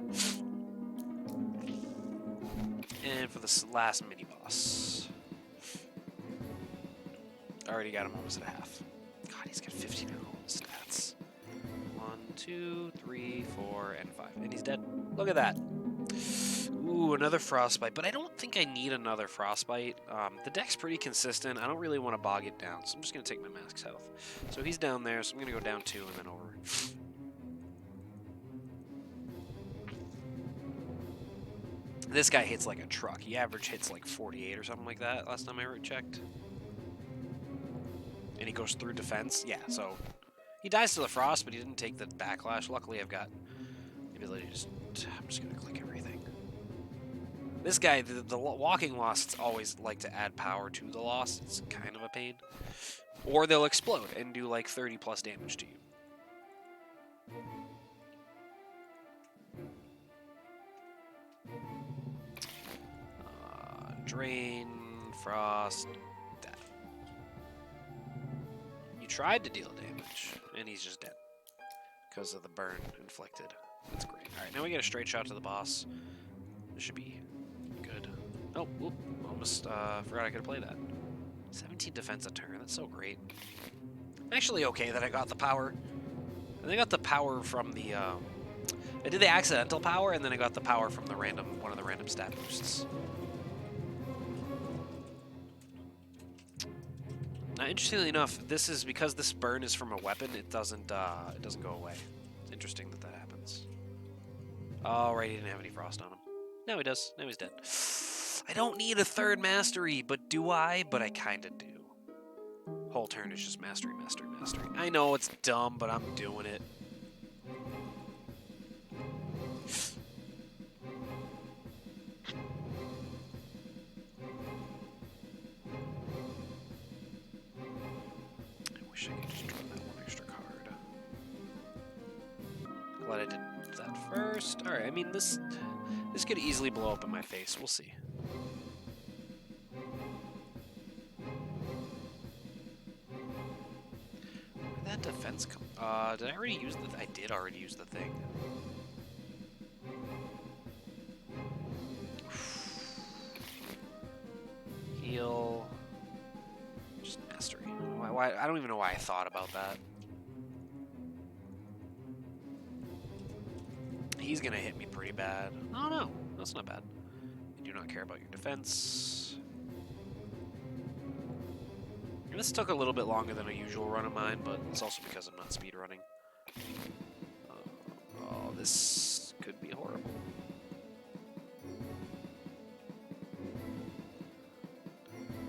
Speaker 1: And for this last mini-boss. I already got him almost at half. God, he's got 15 in all his stats. 1, 2, 3, 4, and 5. And he's dead. Look at that. Ooh, another Frostbite. But I don't think I need another Frostbite. The deck's pretty consistent. I don't really want to bog it down, so I'm just going to take my max health. So he's down there, so I'm going to go down 2 and then over. This guy hits like a truck. He average hits like 48 or something like that last time I checked. And he goes through defense. Yeah, so he dies to the frost, but he didn't take the backlash. Luckily, I've got the ability to just... I'm just going to click everything. This guy, the walking losts always like to add power to the lost. It's kind of a pain. Or they'll explode and do like 30 plus damage to you. Drain, frost, death. You tried to deal damage, and he's just dead. because of the burn inflicted. That's great. All right, now we get a straight shot to the boss. This should be good. Oh, whoop, almost forgot I could play that. 17 defense a turn. That's so great. Actually, okay that I got the power. And I got the power from the. I did the accidental power, and then I got the power from the one of the random stat boosts. Now, interestingly enough, this is because this burn is from a weapon. It doesn't go away. It's interesting that that happens. Oh, right, he didn't have any frost on him. Now he does. Now he's dead. I don't need a third mastery, but do I? But I kind of do. Whole turn is just mastery, mastery, mastery. I know it's dumb, but I'm doing it. I wish I could just draw that one extra card. Glad I did that first. All right, I mean, this could easily blow up in my face. We'll see. Where'd that defense come? Did I already use the? I did already use the thing. Heal. Just mastery. Why? I don't even know why I thought about that. He's gonna hit me pretty bad. Oh no, that's not bad. You do not care about your defense. And this took a little bit longer than a usual run of mine, but it's also because I'm not speed running. Oh, this could be horrible.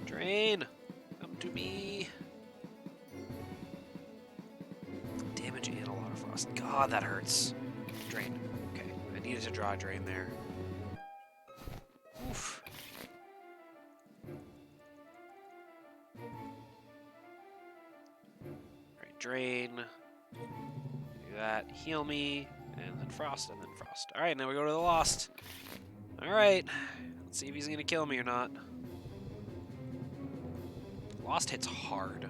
Speaker 1: Drain! Come to me! Damage and a lot of frost. God, that hurts. Drain. Okay, I needed to draw a drain there. Oof. Alright, drain. Do that. Heal me. And then frost, and then frost. Alright, now we go to the Lost. Alright. Let's see if he's gonna kill me or not. Lost hits hard.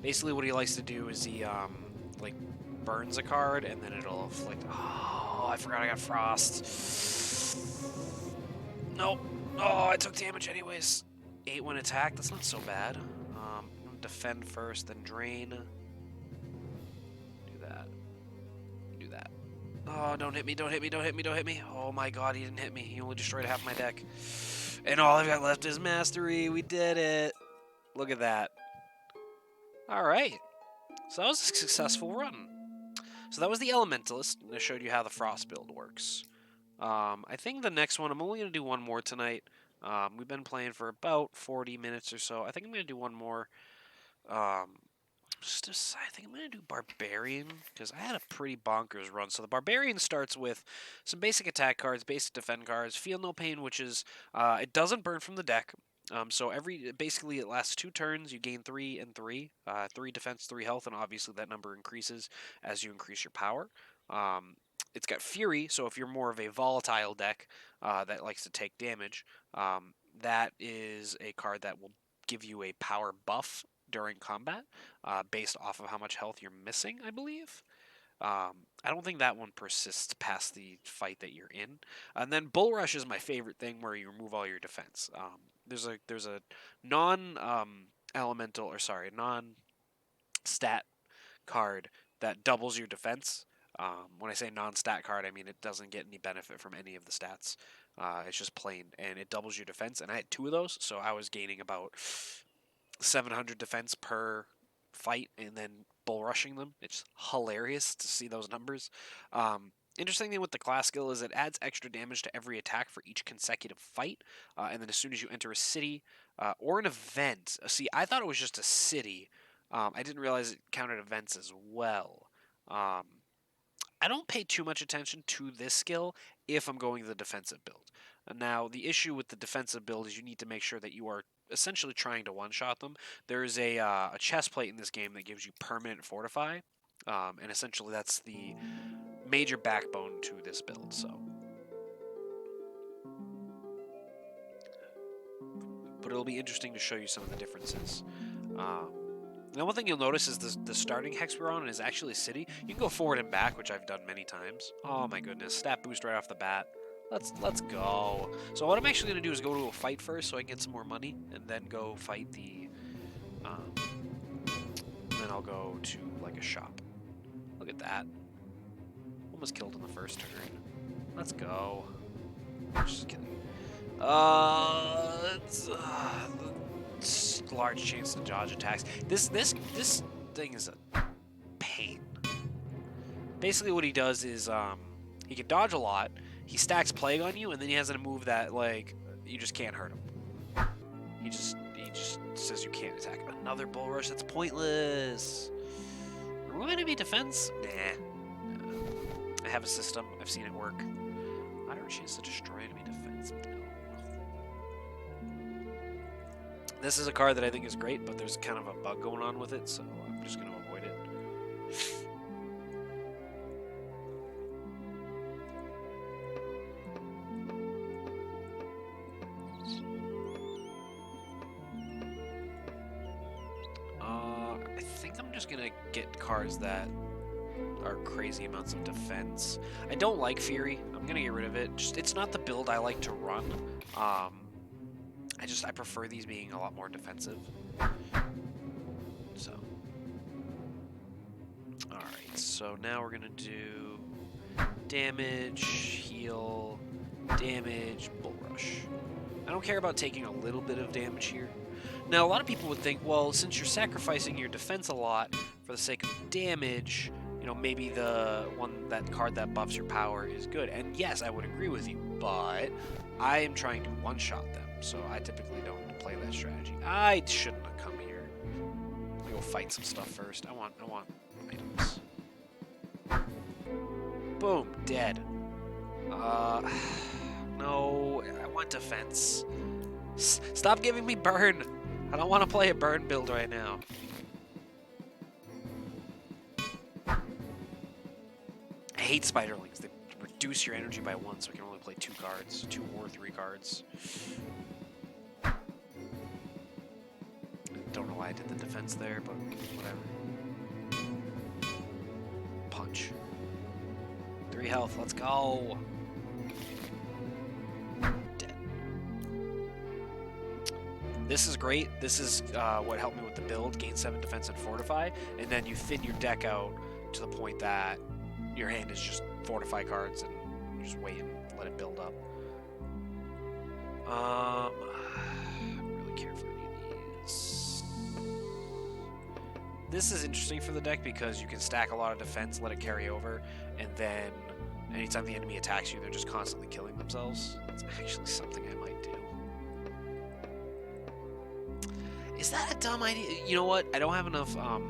Speaker 1: Basically what he likes to do is he, like, burns a card, and then it'll inflict... Oh, I forgot I got frost. Nope. Oh, I took damage anyways. 8-1 attack, that's not so bad. Defend first, then drain. Do that. Do that. Oh, don't hit me, don't hit me, don't hit me, don't hit me. Oh my god, he didn't hit me. He only destroyed half my deck. And all I've got left is mastery. We did it. Look at that. Alright. So that was a successful run. So that was the Elementalist, and I showed you how the Frost build works. I think the next one, I'm only going to do one more tonight. We've been playing for about 40 minutes or so. I think I'm going to do one more. I think I'm going to do Barbarian, because I had a pretty bonkers run. So the Barbarian starts with some basic attack cards, basic defend cards, Feel No Pain, which is, it doesn't burn from the deck. So basically it lasts 2 turns, you gain 3 and 3, 3 defense, 3 health, and obviously that number increases as you increase your power. It's got Fury, so if you're more of a volatile deck that likes to take damage, that is a card that will give you a power buff during combat, based off of how much health you're missing, I believe. I don't think that one persists past the fight that you're in. And then Bull Rush is my favorite thing, where you remove all your defense. There's a non-stat card that doubles your defense. When I say non-stat card, I mean it doesn't get any benefit from any of the stats. It's just plain, and it doubles your defense. And I had 2 of those, so I was gaining about 700 defense per fight, and then bull rushing them. It's hilarious to see those numbers. Interesting thing with the class skill is it adds extra damage to every attack for each consecutive fight, and then as soon as you enter a city or an event, see, I thought it was just a city. I didn't realize it counted events as well. I don't pay too much attention to this skill if I'm going the defensive build. Now, the issue with the defensive build is you need to make sure that you are essentially trying to one-shot them. There is a chest plate in this game that gives you permanent fortify, and essentially that's the major backbone to this build. So, but it'll be interesting to show you some of the differences. Now, one thing you'll notice is the starting hex we're on is actually a city. You can go forward and back, which I've done many times. Oh my goodness, stat boost right off the bat. Let's go. So what I'm actually gonna do is go to a fight first, so I can get some more money, and then go fight the. Then I'll go to like a shop. Look at that. Almost killed in the first turn. Let's go. Just kidding. It's large chance to dodge attacks. This thing is a pain. Basically, what he does is he can dodge a lot. He stacks plague on you, and then he has a move that like you just can't hurt him. He just says you can't attack. Another bull rush. That's pointless. Remove enemy defense? Nah. I have a system. I've seen it work. I don't chance to destroy enemy defense. No. This is a card that I think is great, but there's kind of a bug going on with it, so I'm just going to avoid it. I think I'm just going to get cards that are crazy amounts of defense. I don't like Fury. I'm going to get rid of it. It's not the build I like to run. I prefer these being a lot more defensive. So. Alright, so now we're gonna do damage, heal, damage, bull rush. I don't care about taking a little bit of damage here. Now, a lot of people would think, well, since you're sacrificing your defense a lot for the sake of damage, you know, maybe that card that buffs your power is good. And yes, I would agree with you, but I am trying to one-shot them. So I typically don't play that strategy. I shouldn't have come here. I'm gonna go fight some stuff first. I want items. Boom, dead. No, I want defense. Stop giving me burn. I don't want to play a burn build right now. I hate spiderlings. They reduce your energy by 1, so I can only play 2 cards, 2 or 3 cards. Don't know why I did the defense there, but whatever. Punch. 3 health, let's go! Dead. This is great. This is what helped me with the build. Gain 7 defense and fortify, and then you thin your deck out to the point that your hand is just fortify cards and you just wait and let it build up. I don't really care for any of these. This is interesting for the deck because you can stack a lot of defense, let it carry over, and then anytime the enemy attacks you, they're just constantly killing themselves. That's actually something I might do. Is that a dumb idea? You know what? I don't have enough to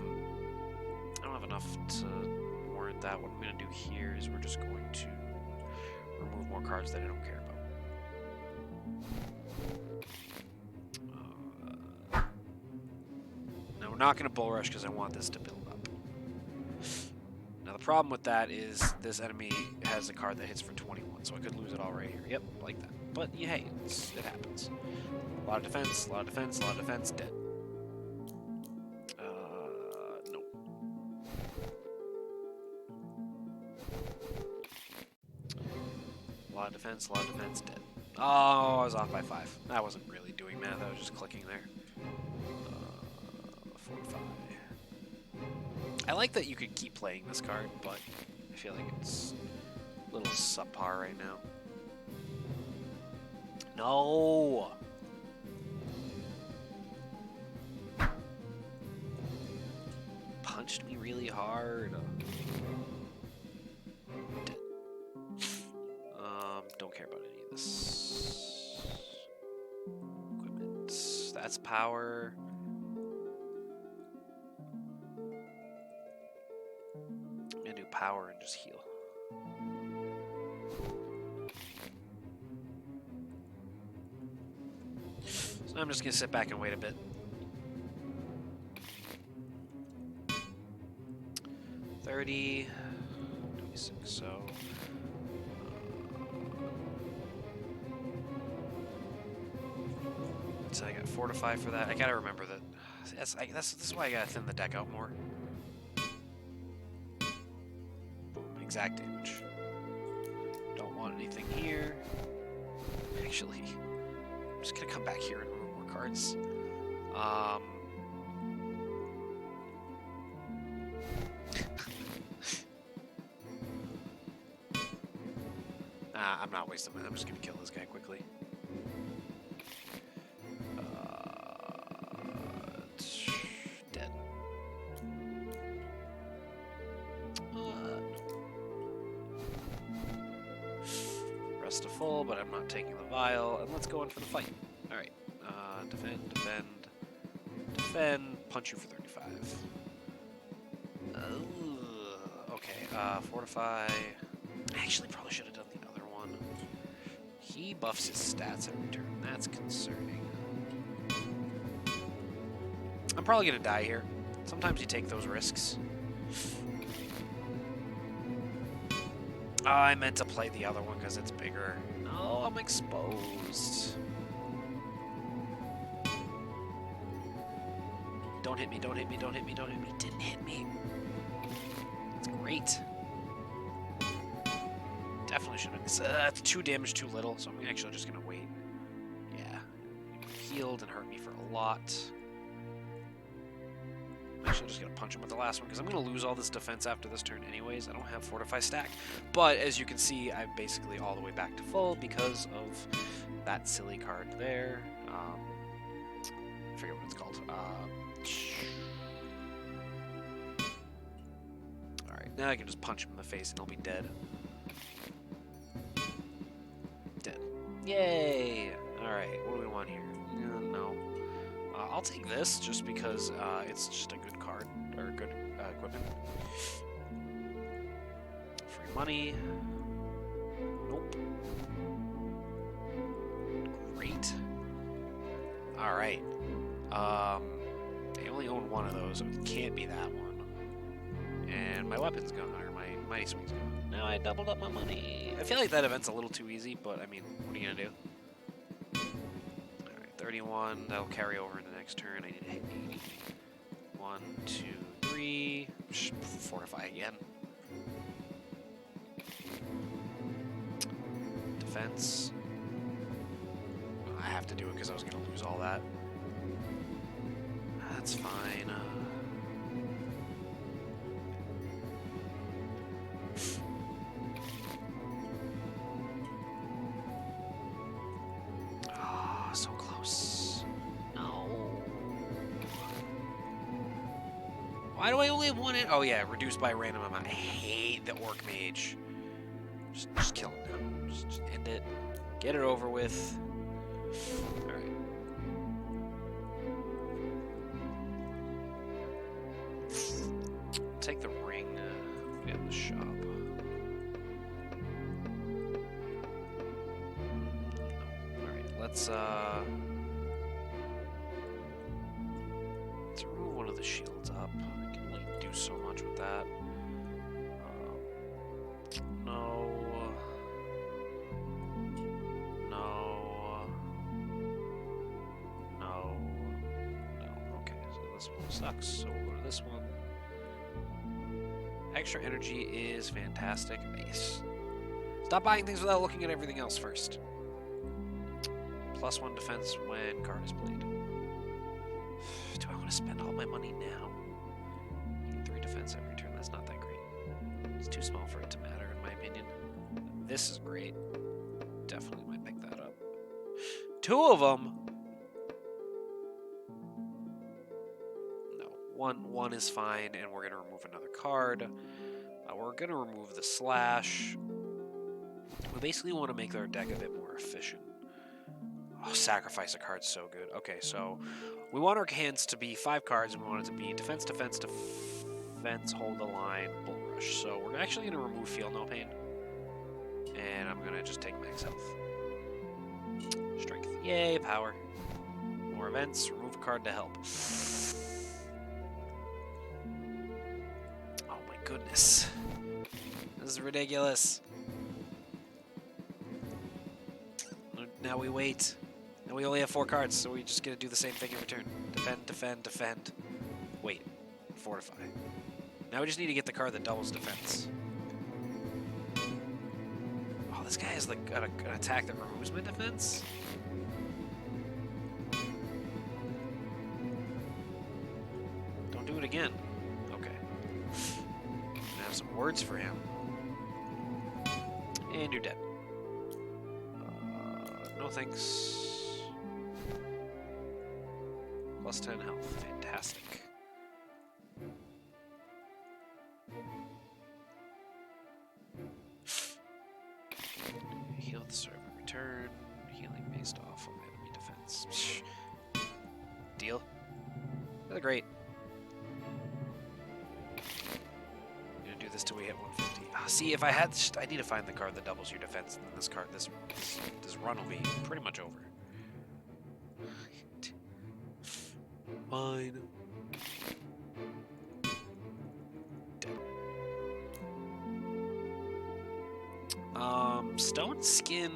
Speaker 1: warrant that. What I'm going to do here is we're just going to remove more cards that I don't care about. Now we're not going to bull rush because I want this to build up. Now the problem with that is this enemy has a card that hits for 21, so I could lose it all right here. Yep, like that. But yeah, hey, it happens. A lot of defense, a lot of defense, a lot of defense, dead. Nope. A lot of defense, dead. Oh, I was off by 5. I wasn't really doing math, I was just clicking there. 4 to 5. I like that you could keep playing this card, but I feel like it's a little subpar right now. No! Punched me really hard. Don't care about any of this. Equipment. That's power. I'm gonna do power and just heal. So I'm just gonna sit back and wait a bit. 30, 26, so I got 4 to 5 for that. I gotta remember that This is why I gotta thin the deck out more. Boom, exact damage. Don't want anything here. Actually, I'm just gonna come back here and remove more cards. I'm not wasting my time. I'm just gonna kill this guy quickly. Dead. Rest to full, but I'm not taking the vial. And let's go in for the fight. Alright. Defend, defend, defend. Punch you for 35. Okay, fortify. I actually probably should have done the other one. He buffs his stats every turn. That's concerning. I'm probably gonna die here. Sometimes you take those risks. Oh, I meant to play the other one because it's bigger. No, I'm exposed. Don't hit me, don't hit me, don't hit me, don't hit me. Didn't hit me. That's great. Definitely should have been. That's 2 damage too little, so I'm actually just gonna wait. Yeah. Healed and hurt me for a lot. I'm actually just gonna punch him with the last one because I'm gonna lose all this defense after this turn anyways. I don't have Fortify stack. But as you can see, I'm basically all the way back to full because of that silly card there. I forget what it's called. Alright, now I can just punch him in the face and he'll be dead. Dead. Yay! Alright, what do we want here? No. I'll take this just because it's just a good card, or good equipment. Free money. Nope. Great. Alright. I only own one of those, so it can't be that one. And my weapon's gone, or my mighty swing's gone. Now I doubled up my money. I feel like that event's a little too easy, but I mean, what are you gonna do? Alright, 31. That'll carry over into the next turn. I need to hit 80. 1, 2, 3. Fortify again. Defense. I have to do it because I was gonna lose all that. That's fine. Oh, so close. No. Why do I only have one in? Oh yeah, reduced by a random amount. I hate the Orc Mage. Just kill him now. Just end it. Get it over with. Alright. Take the ring in the shop. Alright, let's remove one of the shields up. I can only do so much with that. No. Okay, so this one sucks, so we'll go to this one. Extra energy is fantastic. Nice. Stop buying things without looking at everything else first. +1 defense when card is played. Do I want to spend all my money now? Need 3 defense every turn. That's not that great. It's too small for it to matter, in my opinion. This is great. Definitely might pick that up. 2 of them. No, one is fine, and we're gonna remove another card. We're gonna remove the slash. We basically want to make our deck a bit more efficient. Oh, sacrifice a card's so good. Okay, so we want our hands to be 5 cards, and we want it to be defense, defense, defense, hold the line, bull rush. So we're actually gonna remove Feel No Pain, and I'm gonna just take max health. Strength, yay, power. More events, remove a card to help. Oh my goodness. This is ridiculous. Now we wait. And we only have 4 cards, so we just gonna do the same thing every turn. Defend, defend, defend. Wait. Fortify. Now we just need to get the card that doubles defense. Oh, this guy has like an attack that removes my defense? Don't do it again. Okay. I have some words for him. And you're dead. No thanks. Plus 10 health. Fantastic. Heal the server. Return. Healing based off of enemy defense. Deal. That's great. I'm gonna do this till we hit 150. See, if I had, I need to find the card that doubles your defense, and then this card, this run will be pretty much over. Fine. Stone Skin.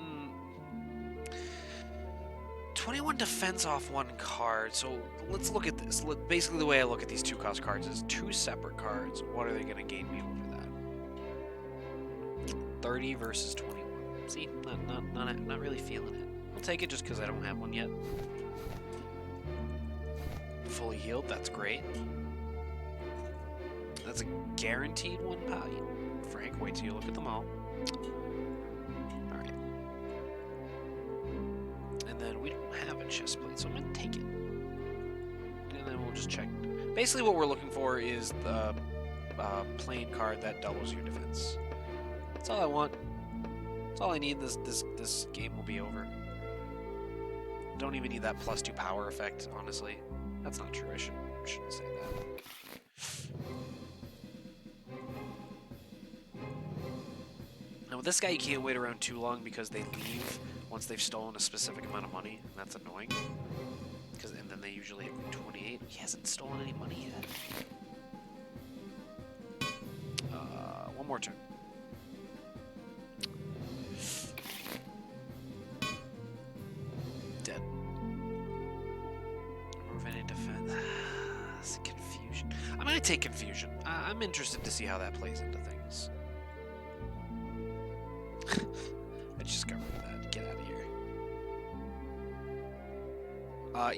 Speaker 1: 21 defense off 1 card. So let's look at this. Basically, the way I look at these 2-cost cards is 2 separate cards. What are they going to gain me over that? 30 versus 21. See, not really feeling it. I'll take it just because I don't have one yet. Fully healed. That's great. That's a guaranteed 1 value. Frank, wait till you look at them all. Alright. And then we don't have a chest plate, so I'm going to take it. And then we'll just check. Basically what we're looking for is the plain card that doubles your defense. That's all I want. That's all I need. This game will be over. Don't even need that +2 power effect, honestly. That's not true. I shouldn't say that. Now with this guy, you can't wait around too long because they leave once they've stolen a specific amount of money, and that's annoying. And then they usually hit 28. He hasn't stolen any money yet. One more turn. Dead. Preventing defense. Confusion. I'm gonna take confusion. I'm interested to see how that plays into things. I just got rid of that. Get out of here.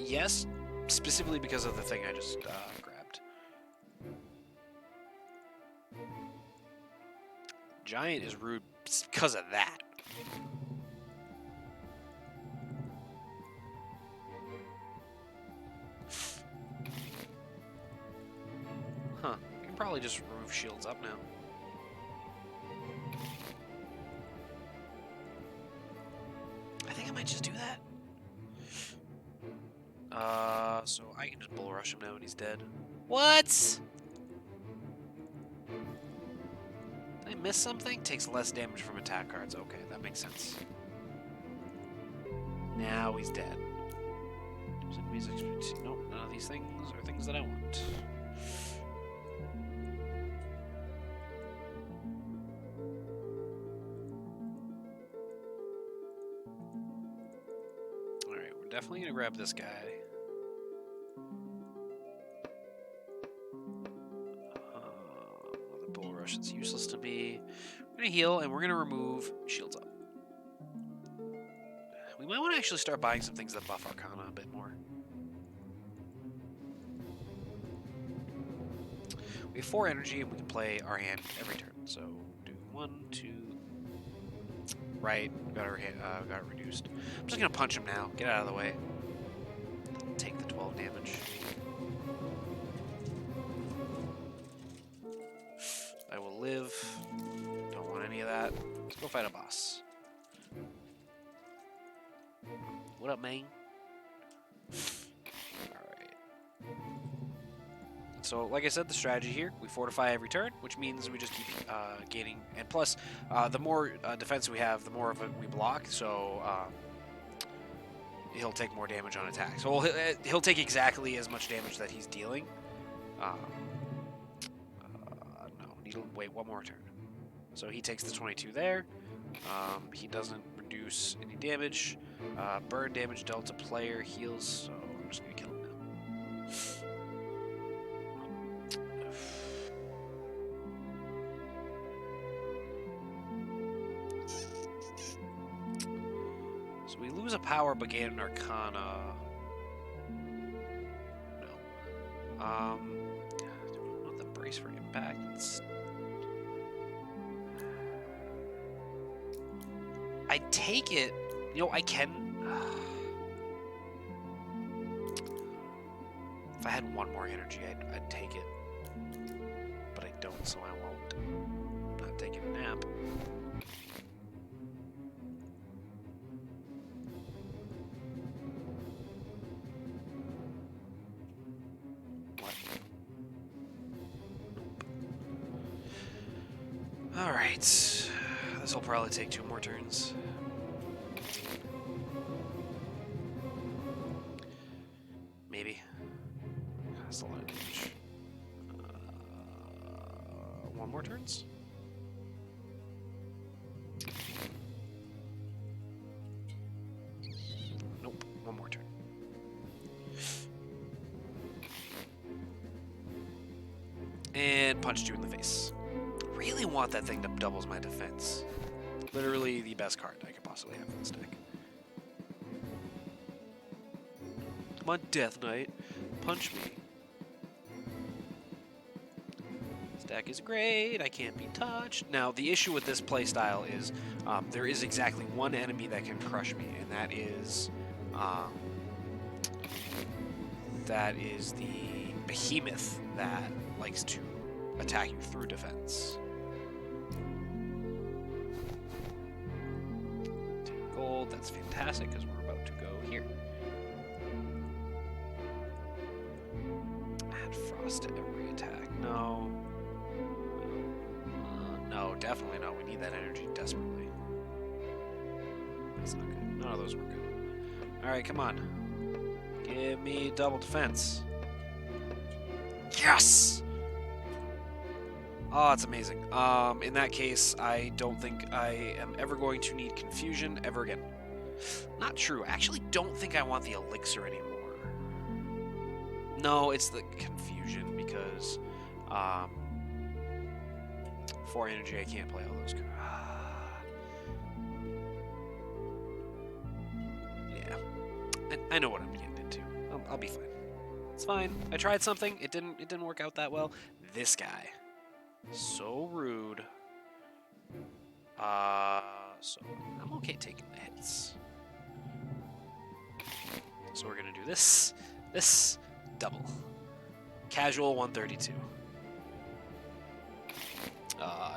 Speaker 1: Yes, specifically because of the thing I just grabbed. Giant is rude because of that. Huh. I can probably just remove shields up now. I think I might just do that. So I can just bull rush him now and he's dead. What? Did I miss something? Takes less damage from attack cards. Okay, that makes sense. Now he's dead. Nope, none of these things are things that I want. Alright, we're definitely gonna grab this guy. The bull rush is useless to me. We're gonna heal and we're gonna remove shields up. We might want to actually start buying some things that buff Arcana a bit more. We have 4 energy and we can play our hand every turn. So do 1, 2. Right, got it reduced. I'm just gonna punch him now. Get out of the way. Take the 12 damage. I will live. Don't want any of that. Let's go fight a boss. What up, man? Alright. So, like I said, the strategy here, we fortify every turn, which means we just keep gaining. And plus, the more defense we have, the more of it we block, so he'll take more damage on attack. So he'll take exactly as much damage that he's dealing. No, need to wait one more turn. So he takes the 22 there. He doesn't reduce any damage. Burn damage dealt to player heals, so I'm just gonna kill him now. So we lose a power but gain an arcana. No. Do we want the brace for impact? I take it. You know, I can. If I had one more energy, I'd take it. But I don't, so I won't. I'm not taking a nap. What? Nope. Alright. This will probably take 2 more turns. Maybe. That's a lot of damage. 1 more turns? Nope. 1 more turn. And punched you in the face. Really want that thing that doubles my defense. Literally the best card I could possibly have in this deck. Come on, Death Knight. Punch me. This deck is great. I can't be touched. Now, the issue with this playstyle is there is exactly one enemy that can crush me, and that is the behemoth that likes to attack you through defense. 10 gold, that's fantastic because we're about to go here. Add frost to every attack. No. No, definitely no. We need that energy desperately. That's not good. None of those were good. Alright, come on. Give me double defense. Yes! Oh, it's amazing. In that case, I don't think I am ever going to need confusion ever again. Not true. I actually don't think I want the elixir anymore. No, it's the confusion because 4 energy, I can't play all those cards. Yeah. I know what I'm getting into. I'll be fine. It's fine. I tried something. It didn't work out that well. This guy. So rude. So I'm okay taking the hits. So we're gonna do this, double. Casual 132.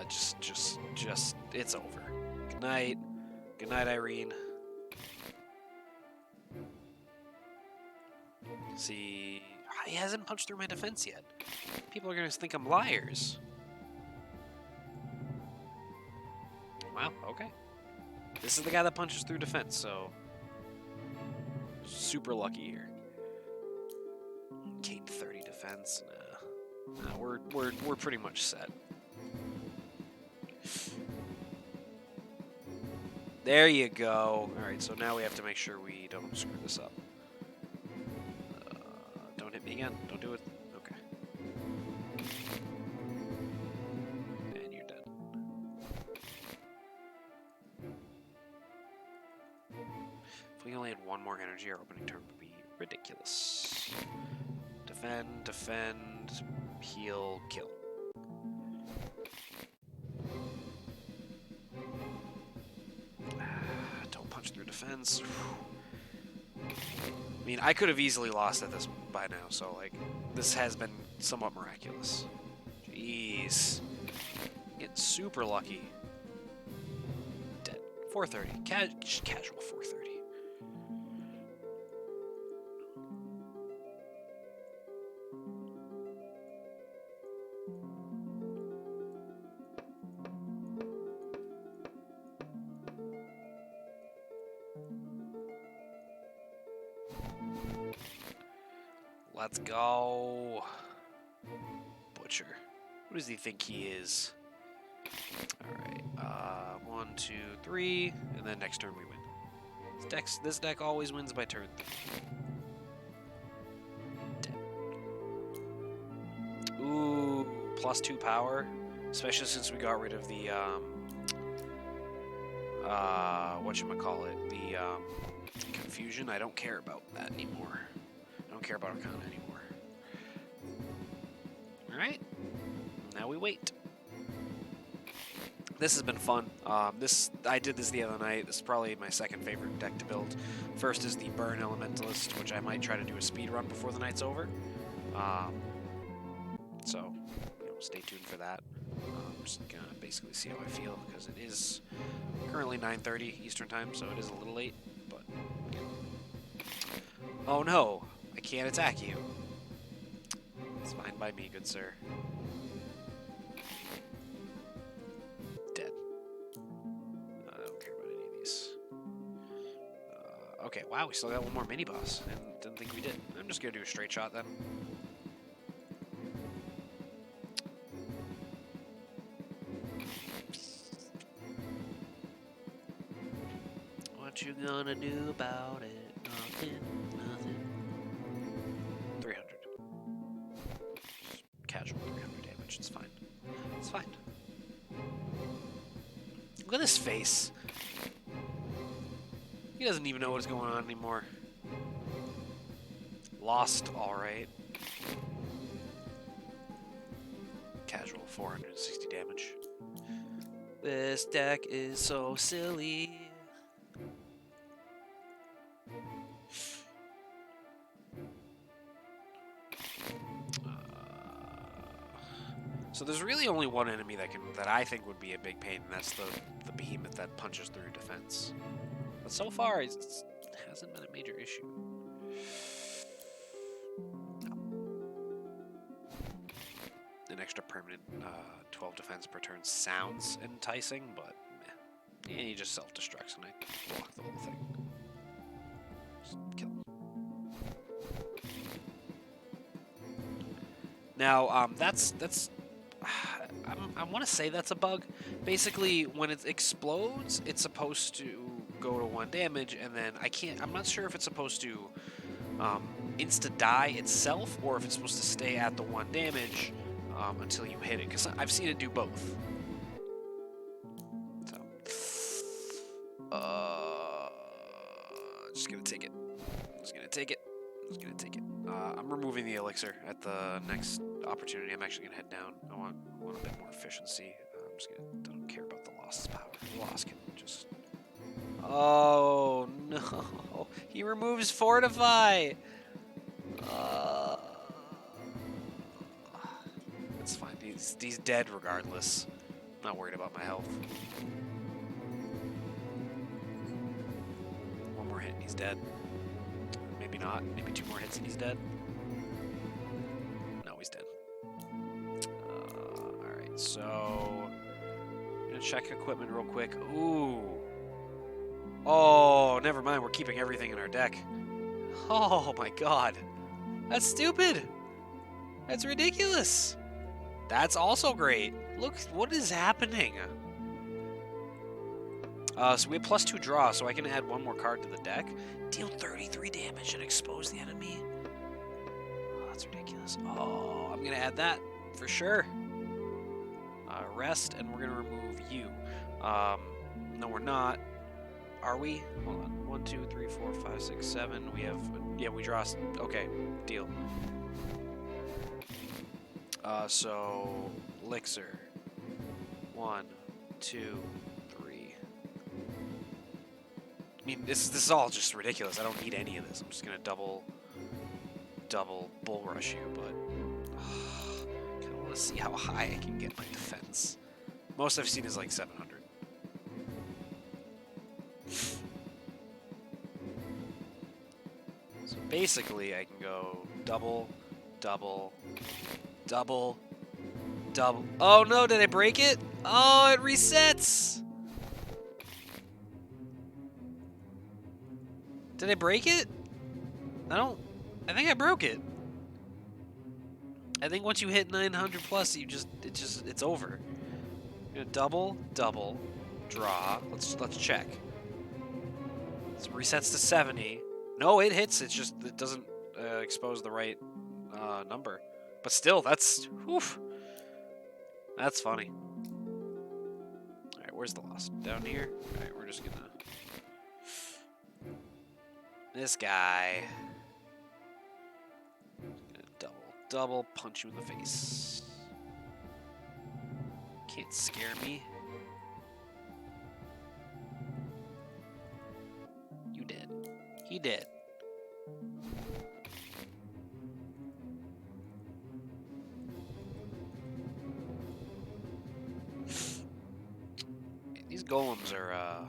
Speaker 1: Just, it's over. Good night. Good night, Irene. See, he hasn't punched through my defense yet. People are gonna think I'm liars. Wow, okay. This is the guy that punches through defense, so super lucky here. Gained 30 defense. Nah, we're pretty much set. There you go. All right, so now we have to make sure we don't screw this up. Don't hit me again. Don't do it. Okay. And you're dead. If we only had 1 more energy, our opening turn would be ridiculous. Defend, defend, heal, kill. Don't punch through defense. I mean, I could have easily lost at this by now, so, like, this has been somewhat miraculous. Jeez. Getting super lucky. Dead. 430. Casual 430. Let's go. Butcher. Who does he think he is? Alright. 1, 2, 3. And then next turn we win. This deck always wins by turn 3. Ooh, +2 power, especially since we got rid of the whatchamacallit, the confusion. I don't care about that anymore. I don't care about Arcana anymore. Alright, now we wait. This has been fun. I did this the other night. This is probably my second favorite deck to build. First is the Burn Elementalist, which I might try to do a speed run before the night's over. So, stay tuned for that. I'm just gonna basically see how I feel, because it is currently 9:30 Eastern Time, so it is a little late, but... Oh no! I can't attack you. It's fine by me, good sir. Dead. I don't care about any of these. Okay, wow, we still got one more mini-boss. I didn't think we did. I'm just gonna do a straight shot then. What you gonna do about it? Nothing, nothing. 300. Casual 300 damage, it's fine. It's fine. Look at this face. He doesn't even know what's going on anymore. Lost, alright. Casual 460 damage. This deck is so silly. So there's really only one enemy that I think would be a big pain, and that's the behemoth that punches through defense. But so far, it hasn't been a major issue. No. An extra permanent 12 defense per turn sounds enticing, but meh. Yeah, he just self-destructs and I block the whole thing. Just kill him. Now, that's I want to say that's a bug. Basically, when it explodes, it's supposed to go to 1 damage, and then I'm not sure if it's supposed to insta-die itself, or if it's supposed to stay at the 1 damage until you hit it, because I've seen it do both. So, just gonna take it. Just gonna take it. Just gonna take it. I'm removing the elixir at the next opportunity. I'm actually gonna head down. I want a bit more efficiency. I'm just gonna don't care about the lost power. The lost can just. Oh no! He removes fortify. It's fine. He's dead regardless. I'm not worried about my health. One more hit and he's dead. Maybe not. Maybe 2 more hits and he's dead. No, he's dead. Alright, so... I'm gonna check equipment real quick. Ooh. Oh, never mind. We're keeping everything in our deck. Oh my god. That's stupid. That's ridiculous. That's also great. Look, what is happening? So we have +2 draw, so I can add 1 more card to the deck. Deal 33 damage and expose the enemy. Oh, that's ridiculous. Oh, I'm gonna add that for sure. Rest, and we're gonna remove you. No, we're not. Are we? Hold on. 1, 2, 3, 4, 5, 6, 7. We have. Yeah, we draw. Okay, deal. So elixir. 1, 2, 3. I mean, this is all just ridiculous. I don't need any of this. I'm just gonna double bull rush you, but I kind of want to see how high I can get my defense. Most I've seen is like 700. So basically, I can go double. Oh no! Did I break it? Oh, it resets. Did I break it? I think I broke it. I think once you hit 900 plus, it's over. You're gonna double, draw. Let's check. It resets to 70. No, it hits. It's just it doesn't expose the right number. But still, that's oof. That's funny. All right, where's the loss? Down here. All right, we're just gonna. This guy. Gonna double punch you in the face. Can't scare me. You did. He did. These golems are,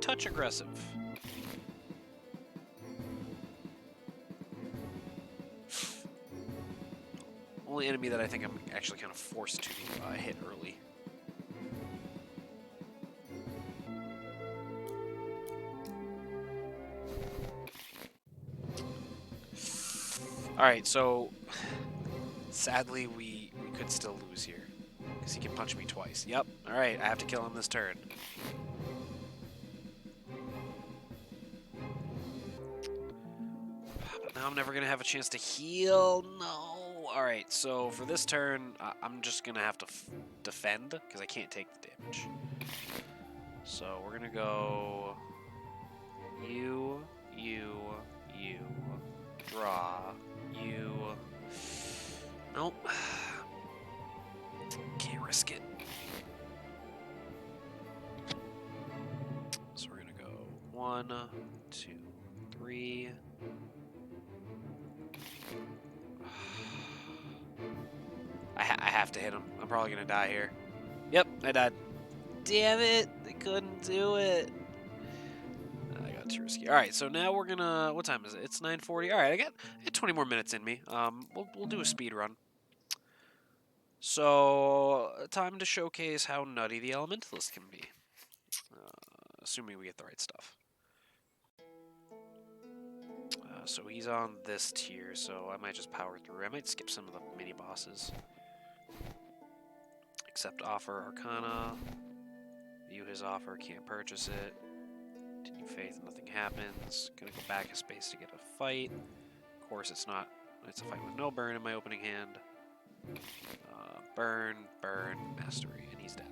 Speaker 1: touch aggressive. Only enemy that I think I'm actually kind of forced to hit early. Alright, so sadly we could still lose here. Because he can punch me twice. Yep, alright, I have to kill him this turn. But now I'm never going to have a chance to heal. No. Alright, so for this turn, I'm just going to have to defend. Because I can't take the damage. So we're going to go... You, draw, you... Nope. Can't risk it. So we're gonna go 1, 2, 3. I have to hit him. I'm probably gonna die here. Yep, I died. Damn it! I couldn't do it. I got too risky. All right, so now we're gonna. What time is it? It's 9:40. All right, I got 20 more minutes in me. We'll do a speed run. So time to showcase how nutty the elementalist can be. Assuming we get the right stuff. So he's on this tier, so I might just power through. I might skip some of the mini bosses. Accept offer Arcana. View his offer, can't purchase it. Continue faith, nothing happens. Gonna go back a space to get a fight. Of course, it's not. It's a fight with no burn in my opening hand. Burn, mastery, and he's dead.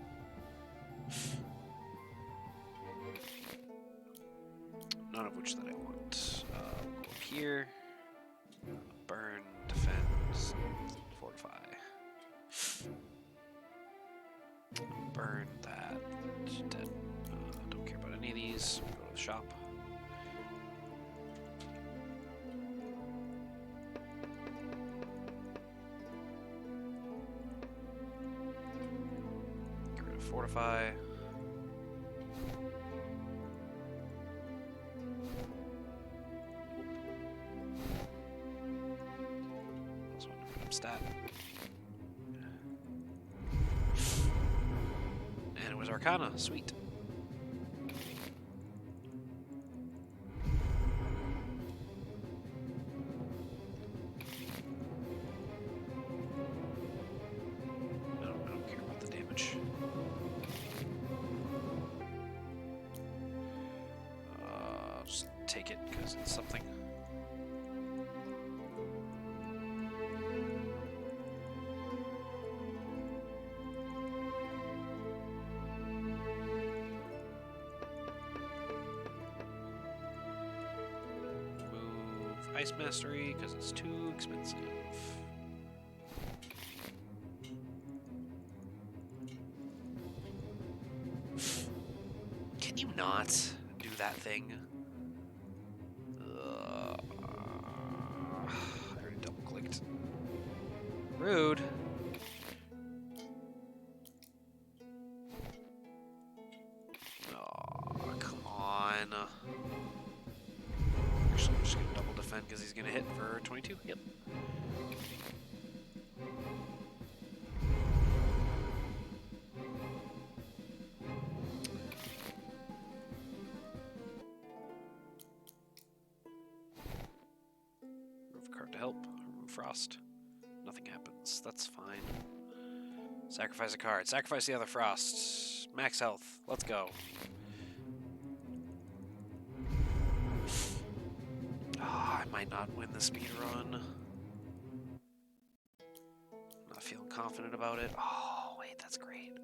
Speaker 1: None of which that I want. We'll go up here. Burn, defend, fortify. Burn that. Dead. Don't care about any of these. Go to the shop. Get rid of fortify. Stat. And it was Arcana. Sweet. I don't care about the damage. Just take it because it's something. Ice Mastery, because it's too expensive. Can you not do that thing? I already double-clicked. Rude. Oh, come on. Actually, I'm just going to double defend because he's going to hit for 22. Yep. Remove card to help. Remove frost. Nothing happens. That's fine. Sacrifice a card. Sacrifice the other frost. Max health. Let's go. Oh, I might not win the speed run. Not feeling confident about it. Oh, wait, that's great.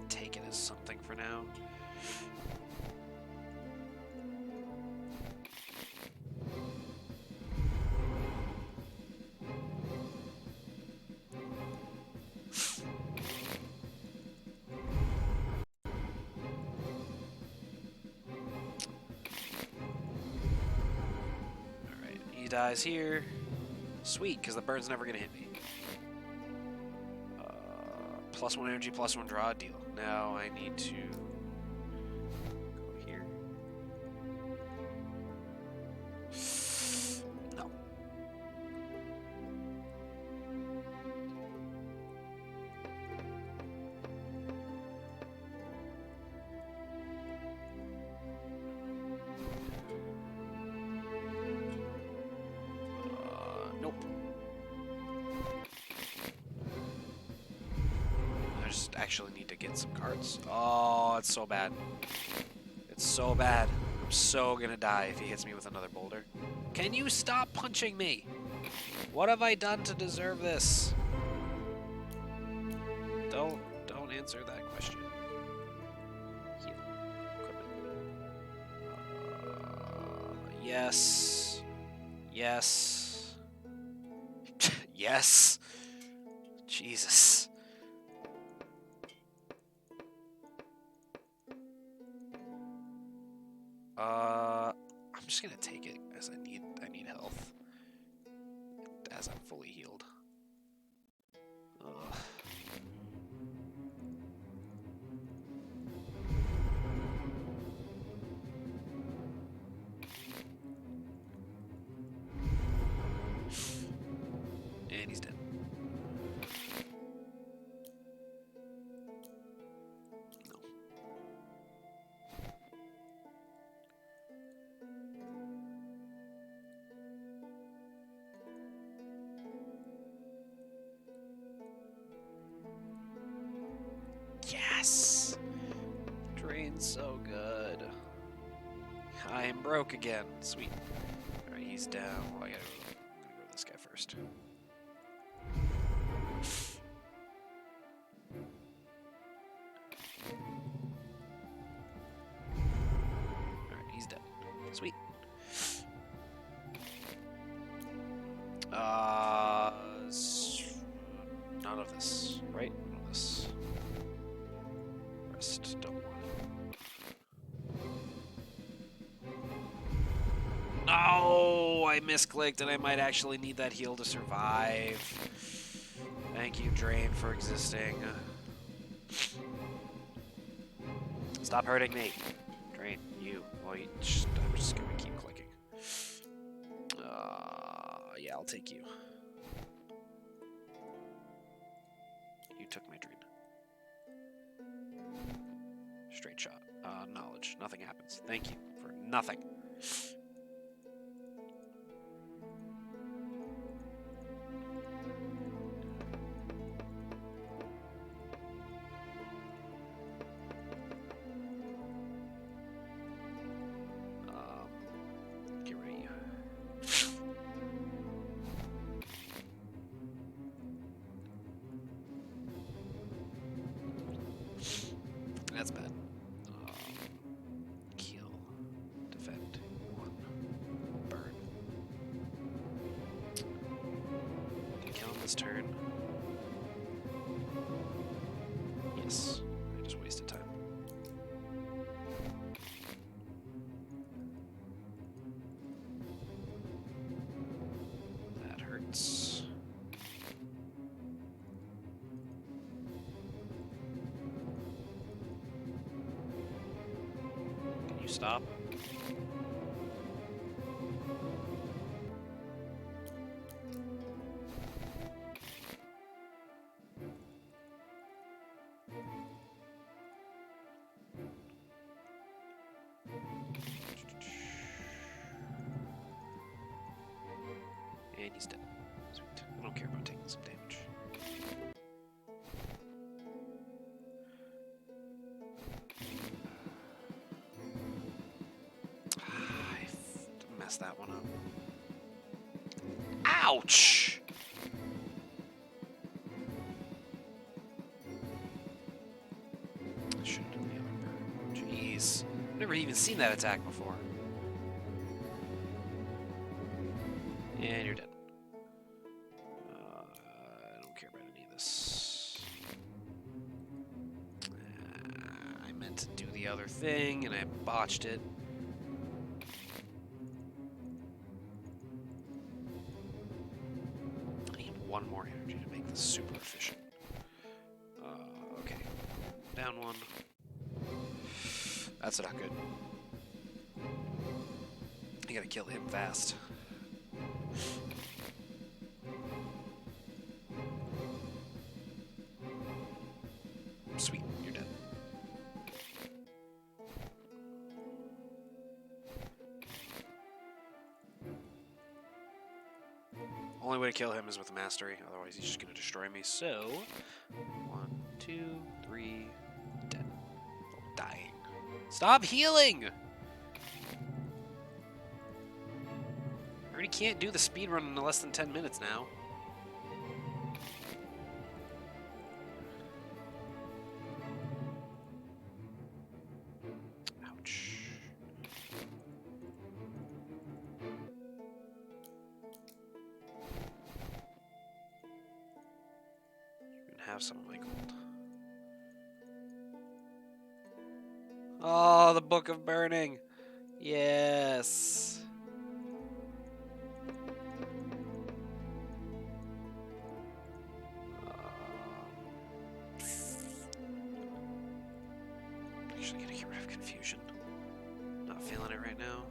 Speaker 1: Take it as something for now. Alright, he dies here. Sweet, because the bird's never gonna hit me. +1 energy, +1 draw, deal. Now I need to go here. No. Nope. I just actually need to get some cards. Oh, it's so bad. It's so bad. I'm so gonna die if he hits me with another boulder. Can you stop punching me? What have I done to deserve this? Don't answer that question. Heal. Equipment. Yes. Yes. Yes. Jesus. I'm just gonna take it as I need health. As I'm fully healed. Ugh. And he's dead. No. Yes! Drain's so good. I am broke again. Sweet. Alright, he's down. Well, I'm gonna go with this guy first. Alright, he's dead. Sweet. None of this, right? None of this. Rest, don't want it. No! I misclicked and I might actually need that heal to survive. Thank you, Drain, for existing. Stop hurting me. Drain, you. Well, I'm just gonna keep clicking. Yeah, I'll take you. You took my Drain. Straight shot. Knowledge. Nothing happens. Thank you for nothing. Get rid of you. That's bad. Kill. Defend. 1. Burn. Can you kill him this turn? Yes. I just wasted time. That hurts. Can you stop? And he's dead. Sweet. I don't care about taking some damage. I messed that one up. Ouch! I should have done the other bird. Jeez. I've never even seen that attack before. And you're dead. I don't care about any of this. I meant to do the other thing, and I botched it. I need one more energy to make this super efficient. Okay. Down one. That's not good. I gotta kill him fast. Sweet, you're dead. Only way to kill him is with mastery, otherwise he's just gonna destroy me. So, 1, 2, 3, dead. Oh, dying. Stop healing! I already can't do the speed run in less than 10 minutes now. Ouch. You can have some of my gold. Oh, the Book of Burning. Yes. Actually gonna get rid of confusion. Not feeling it right now.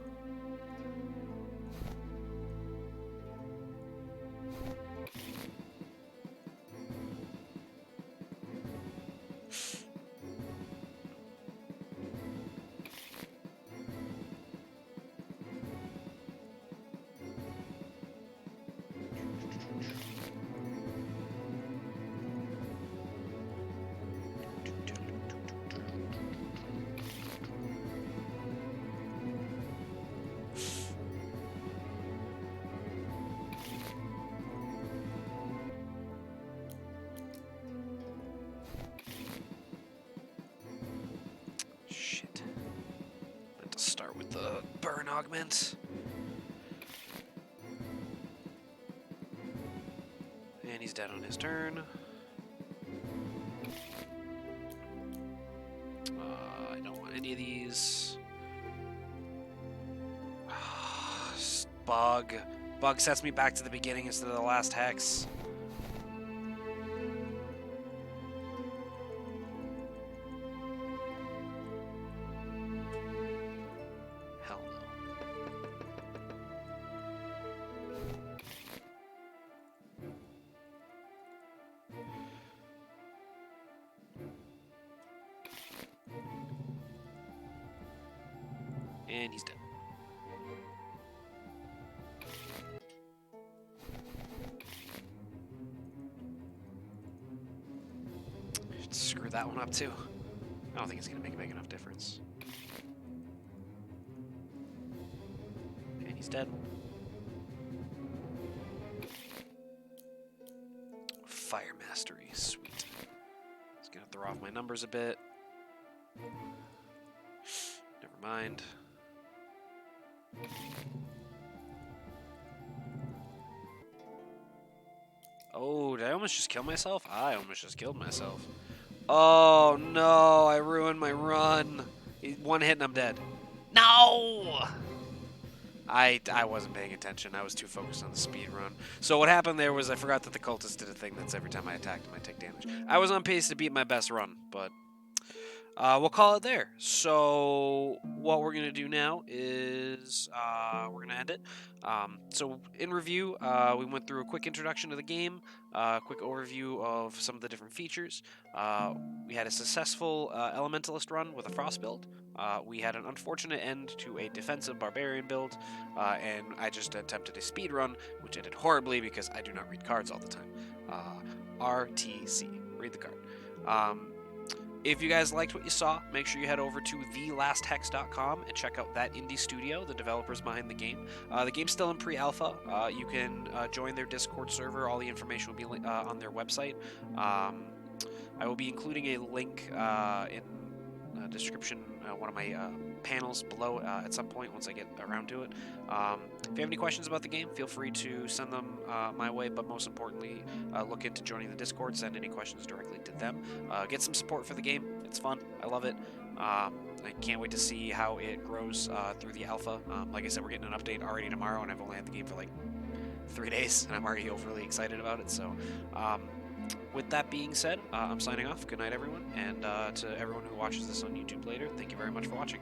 Speaker 1: Shit. I have to start with the burn augment. And he's dead on his turn. I don't want any of these. Bug. Bug sets me back to the beginning instead of the last hex. Hell no. And he's dead. Screw that one up too. I don't think it's gonna make a big enough difference. And he's dead. Fire mastery, sweet. It's gonna throw off my numbers a bit. Never mind. Oh, did I almost just kill myself? I almost just killed myself. Oh no, I ruined my run. One hit and I'm dead. No! I wasn't paying attention. I was too focused on the speed run. So what happened there was I forgot that the cultist did a thing that's every time I attacked him I take damage. I was on pace to beat my best run, but we'll call it there. So what we're going to do now is we're going to end it. So in review, we went through a quick introduction to the game, a quick overview of some of the different features. We had a successful Elementalist run with a Frost build. We had an unfortunate end to a defensive barbarian build, and I just attempted a speed run, which ended horribly because I do not read cards all the time. RTC, read the card. If you guys liked what you saw, make sure you head over to TheLastHex.com and check out that indie studio, the developers behind the game. The game's still in pre-alpha. You can join their Discord server. All the information will be on their website. I will be including a link in the description, one of my panels below at some point once I get around to it. If you have any questions about the game, feel free to send them my way, but most importantly, look into joining the Discord, send any questions directly to them. Get some support for the game. It's fun. I love it. I can't wait to see how it grows through the alpha. Like I said, we're getting an update already tomorrow, and I've only had the game for like 3 days, and I'm already overly excited about it. So, with that being said, I'm signing off. Good night, everyone, and to everyone who watches this on YouTube later, thank you very much for watching.